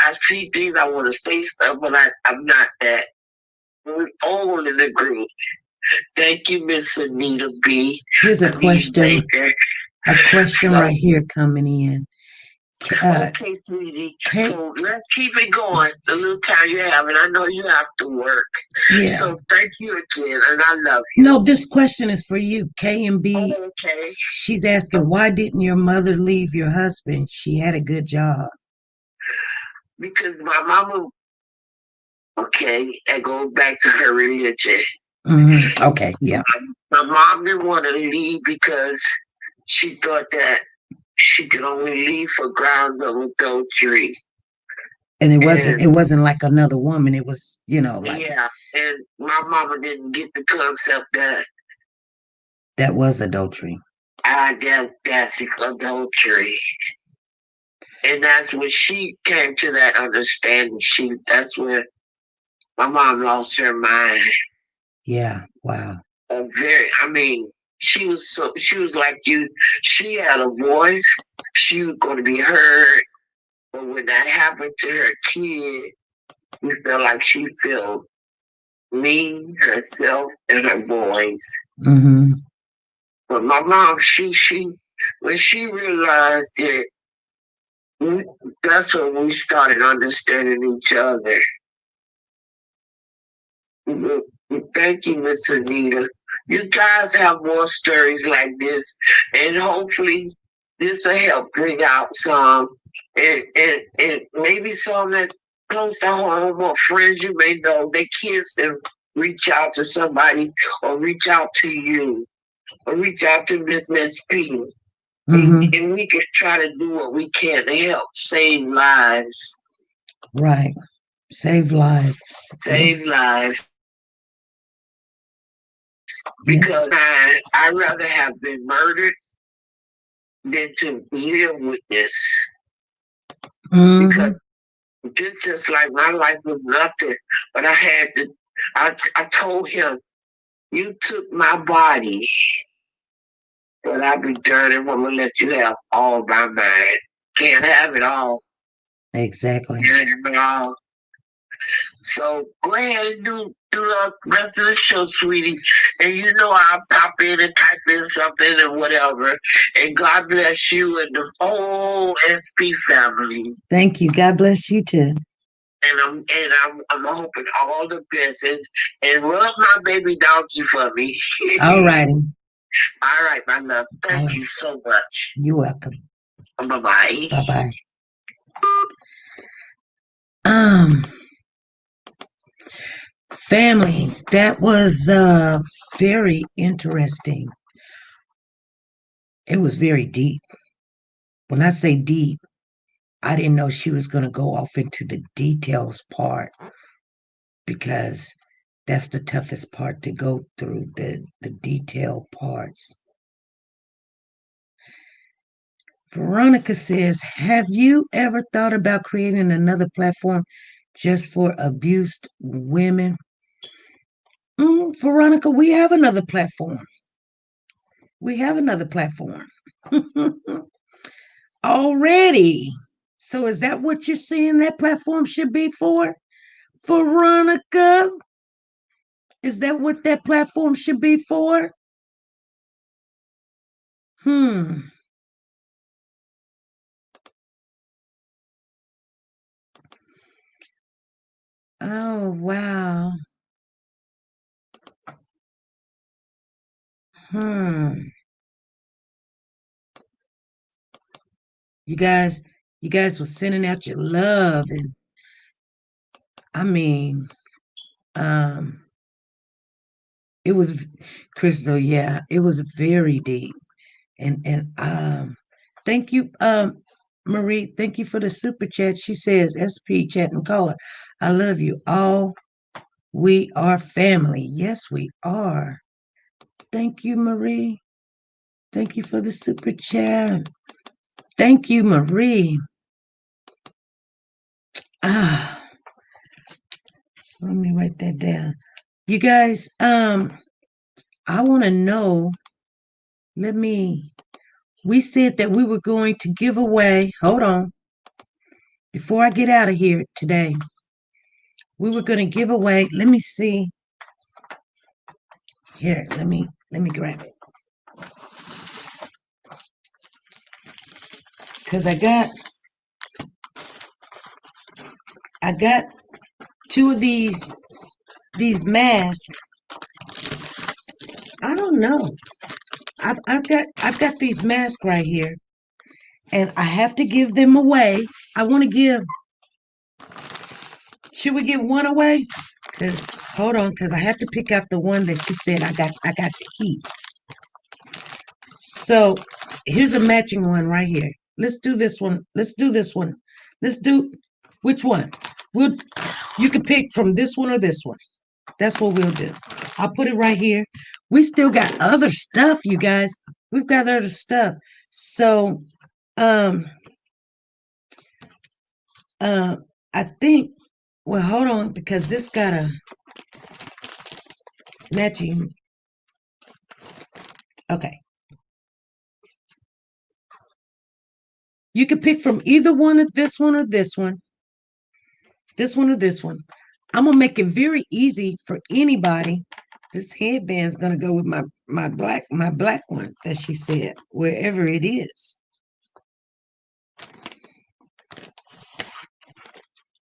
I see things I want to say stuff, but I'm not that. We're all in the group. Thank you, Miss Anita B. Here's a Anita question. Baker. A question So, right here coming in. okay, sweetie. So let's keep it going. The little time you have, and I know you have to work. Yeah. So thank you again, and I love you. No, this question is for you, K and B. Okay. She's asking, why didn't your mother leave your husband? She had a good job. Because my mama, okay, that goes back to her religion. Mm-hmm. Okay, yeah. My mom didn't want to leave because she thought that she could only leave for grounds of adultery. And it wasn't like another woman. It was, like yeah. And my mama didn't get the concept that that was adultery. that's adultery. And that's when she came to that understanding. That's when my mom lost her mind. Yeah. Wow. She was like you. She had a voice. She was going to be heard. But when that happened to her kid, we felt like she felt me, herself, and her boys. Mm-hmm. But my mom, when she realized it, that's when we started understanding each other. Thank you, Miss Anita. You guys have more stories like this, and hopefully this will help bring out some, and maybe some that close to home or friends you may know, their kids and reach out to somebody or reach out to you or reach out to Miss SP. Mm-hmm. And we can try to do what we can to help save lives. Right. Save lives. Save lives. Because I'd rather have been murdered than to live with this. Mm-hmm. Because this just like my life was nothing. But I told him, you took my body, but I'll be darned if I'm going to let you have all my mind. Can't have it all. Exactly. Can't have it all. So go ahead and do the rest of the show, sweetie. And I'll pop in and type in something and whatever. And God bless you and the whole SP family. Thank you. God bless you too. And I'm hoping all the best and rub my baby donkey for me. All righty. All right, my love. Thank you so much. You're welcome. Bye-bye. Bye-bye. Um, family, that was very interesting. It was very deep. When I say deep, I didn't know she was going to go off into the details part because that's the toughest part to go through, the detailed parts. Veronica says, have you ever thought about creating another platform just for abused women? Veronica, we have another platform. We have another platform already. So is that what you're saying that platform should be for? Veronica? Is that what that platform should be for? Hmm. Oh, wow. Hmm. You guys, you guys were sending out your love and I mean, um, it was Crystal, yeah, it was very deep. And thank you, Marie, thank you for the super chat. She says, SP chat and caller, I love you all. We are family. Yes, we are. Thank you, Marie. Thank you for the super chat. Thank you, Marie. Ah, let me write that down. You guys, I want to know. Let me. We said that we were going to give away. Hold on. Before I get out of here today, we were going to give away. Let me see. Here, let me grab it. Cause I got two of these masks. I don't know. I've got these masks right here, and I have to give them away. I want to give. Should we give one away? Cause hold on, cause I have to pick out the one that she said I got to keep. So here's a matching one right here. Let's do this one. Let's do this one. Let's do which one? We'll you can pick from this one or this one. That's what we'll do. I'll put it right here. We still got other stuff, you guys. We've got other stuff. So um uh I think well hold on because this got a matching. Okay. You can pick from either one of this one or this one. This one or this one. I'm gonna make it very easy for anybody. This headband's gonna go with my black one that she said, wherever it is.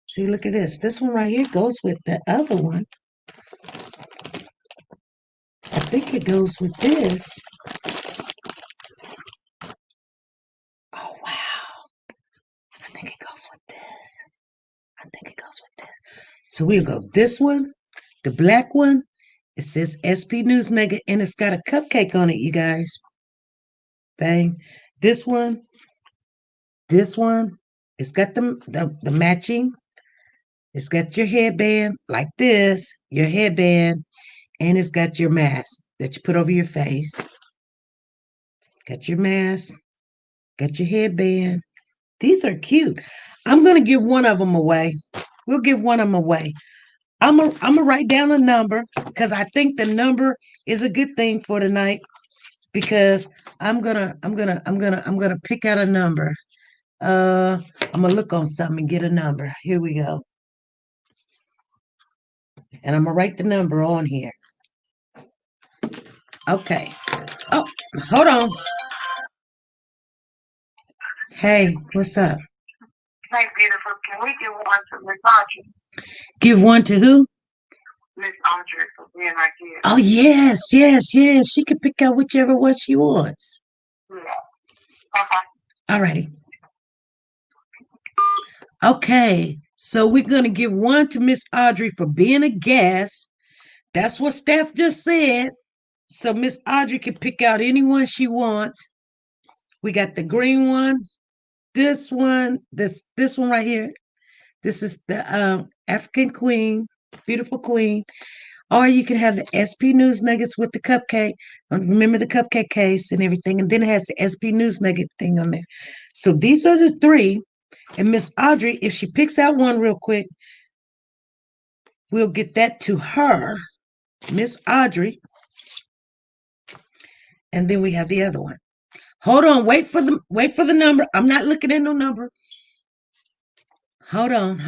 See, look at this. This one right here goes with the other one. I think it goes with this. Oh wow. I think it goes with this. I think it goes with this. So we'll go this one, the black one. It says SP News Nugget and it's got a cupcake on it, you guys. Bang. This one, this one, it's got the matching. It's got your headband like this, your headband, and it's got your mask that you put over your face. Got your mask, got your headband. These are cute. I'm gonna give one of them away. We'll give one of them away. I'm gonna write down a number because I think the number is a good thing for tonight because I'm gonna pick out a number. I'm gonna look on something and get a number. Here we go. And I'm gonna write the number on here. Okay. Oh, hold on. Hey, what's up? Hey, beautiful. Can we give one to Miss Audrey? Give one to who? Miss Audrey for being our kid. Oh, yes, yes, yes. She can pick out whichever one she wants. Yeah. Okay. Alrighty. Okay. So we're going to give one to Miss Audrey for being a guest. That's what staff just said. So Miss Audrey can pick out anyone she wants. We got the green one, this one, this one right here. This is the African Queen, beautiful queen. Or you can have the SP News Nuggets with the cupcake. Remember the cupcake case and everything. And then it has the SP News Nugget thing on there. So these are the three. And Miss Audrey, if she picks out one real quick, we'll get that to her, Miss Audrey. And then we have the other one. Hold on, wait for the number. I'm not looking at no number. Hold on.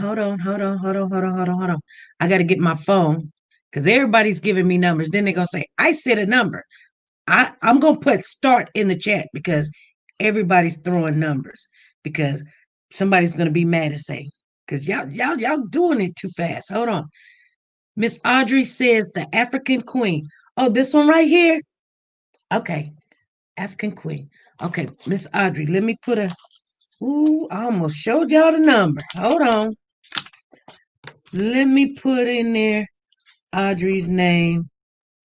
I gotta get my phone because everybody's giving me numbers. Then they're gonna say, I said a number. I'm gonna put start in the chat because everybody's throwing numbers because somebody's gonna be mad and say, because y'all doing it too fast. Hold on. Miss Audrey says the African Queen. Oh, this one right here. Okay. African Queen. Okay, Miss Audrey, let me put a. Ooh, I almost showed y'all the number. Hold on. Let me put in there Audrey's name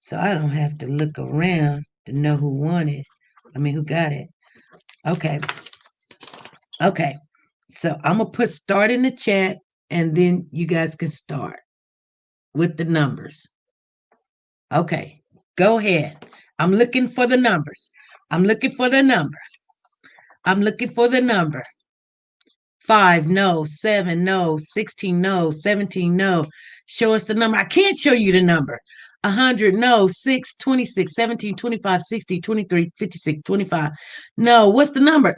so I don't have to look around to know who won it. Who got it. Okay. Okay. So I'm going to put start in the chat and then you guys can start with the numbers. Okay. Go ahead. I'm looking for the numbers. I'm looking for the number. 5, no. 7, no. 16, no. 17, no. Show us the number. I can't show you the number. 100, no. 6, 26, 17, 25, 60, 23, 56, 25. No, what's the number?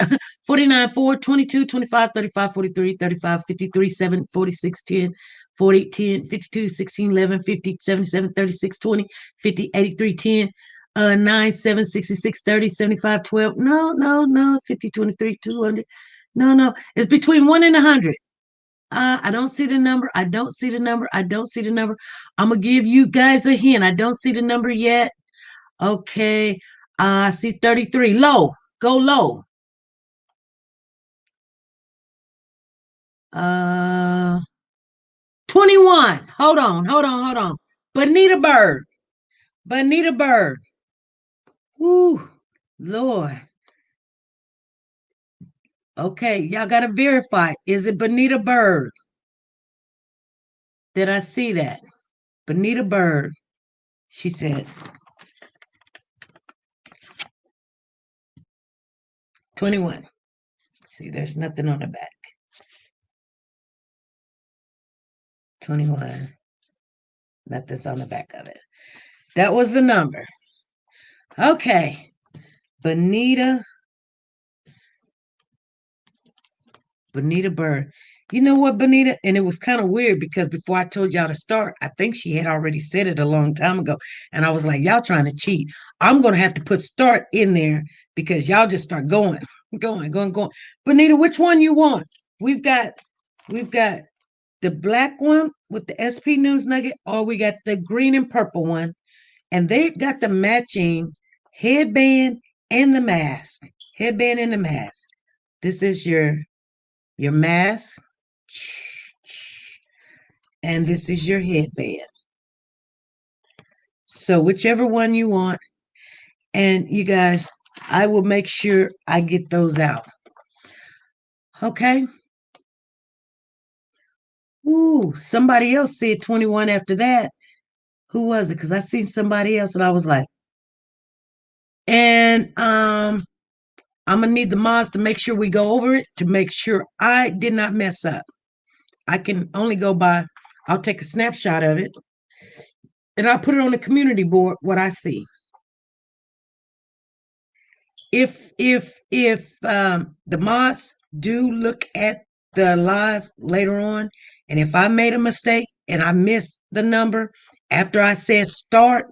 49, 4, 22, 25, 35, 43, 35, 53, 7, 46, 10, 40, 10, 52, 16, 11, 50, 77, 36, 20, 50, 83, 10. 9, 7, 66, 30, 75, 12. No. 50, 23, 200. No. It's between 1 and 100. I don't see the number. I don't see the number. I'm going to give you guys a hint. I don't see the number yet. Okay. I see 33. Low. Go low. 21. Hold on. Bonita Bird. Woo, Lord. Okay, y'all got to verify. Is it Bonita Bird? Did I see that? Bonita Bird. She said 21. See, there's nothing on the back. 21. Nothing's on the back of it. That was the number. Okay. Bonita Bird. You know what, Bonita? And it was kind of weird because before I told y'all to start, I think she had already said it a long time ago. And I was like, y'all trying to cheat. I'm going to have to put start in there because y'all just start going. Bonita, which one you want? We've got the black one with the SP News Nugget, or we got the green and purple one. And they got the matching headband and the mask. This is your mask. And this is your headband. So whichever one you want. And you guys, I will make sure I get those out. Okay. Ooh, somebody else said 21 after that. Who was it? Because I seen somebody else and I was like, and I'm gonna need the mods to make sure we go over it to make sure I did not mess up. I can only go by, I'll take a snapshot of it and I'll put it on the community board what I see. If the mods do look at the live later on, and if I made a mistake and I missed the number after I said start,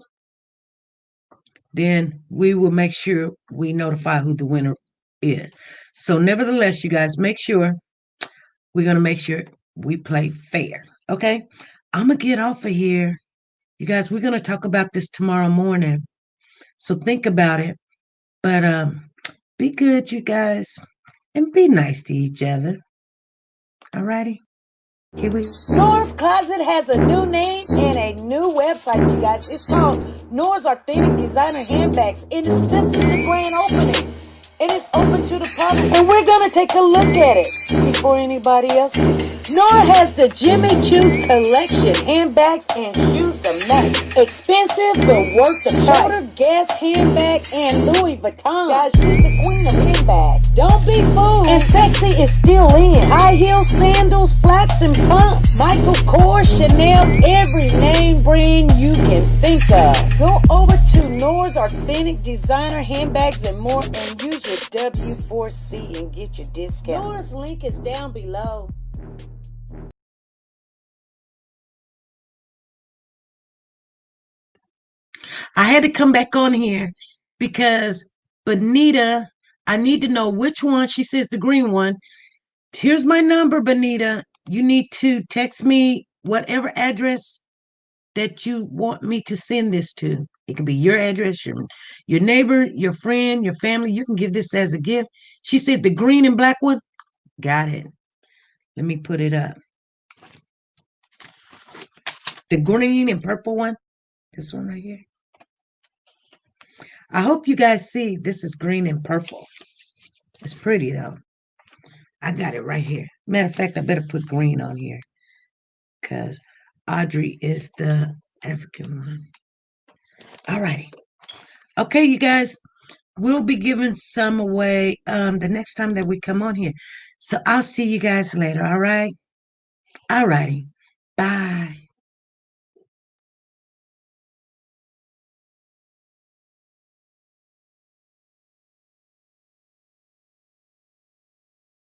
then we will make sure we notify who the winner is. So nevertheless, you guys, make sure we're going to make sure we play fair. Okay. I'm going to get off of here. You guys, we're going to talk about this tomorrow morning. So think about it. But be good, you guys, and be nice to each other. All righty. Here we Nora's Closet has a new name and a new website, you guys. It's called Nora's Authentic Designer Handbags, and this is the grand opening. And it's open to the public. And we're gonna take a look at it before anybody else do. Nora has the Jimmy Choo collection, handbags and shoes to match. Expensive but worth the price. Shoulder Gas handbag and Louis Vuitton. Guys, she's the queen of handbags. Don't be fooled. And sexy is still in. High heel sandals, flats and pumps. Michael Kors, Chanel, every name brand you can think of. Go over to Nora's Authentic Designer Handbags and more and use your W4C and get your discount. Nora's link is down below. I had to come back on here because Benita, I need to know which one. She says the green one. Here's my number, Benita. You need to text me whatever address that you want me to send this to. It can be your address, your neighbor, your friend, your family. You can give this as a gift. She said the green and black one. Got it. Let me put it up. The green and purple one. This one right here. I hope you guys see this is green and purple. It's pretty though. I got it right here. Matter of fact, I better put green on here because Audrey is the African one. All righty. Okay, you guys, we'll be giving some away the next time that we come on here. So I'll see you guys later. All right. All righty. Bye.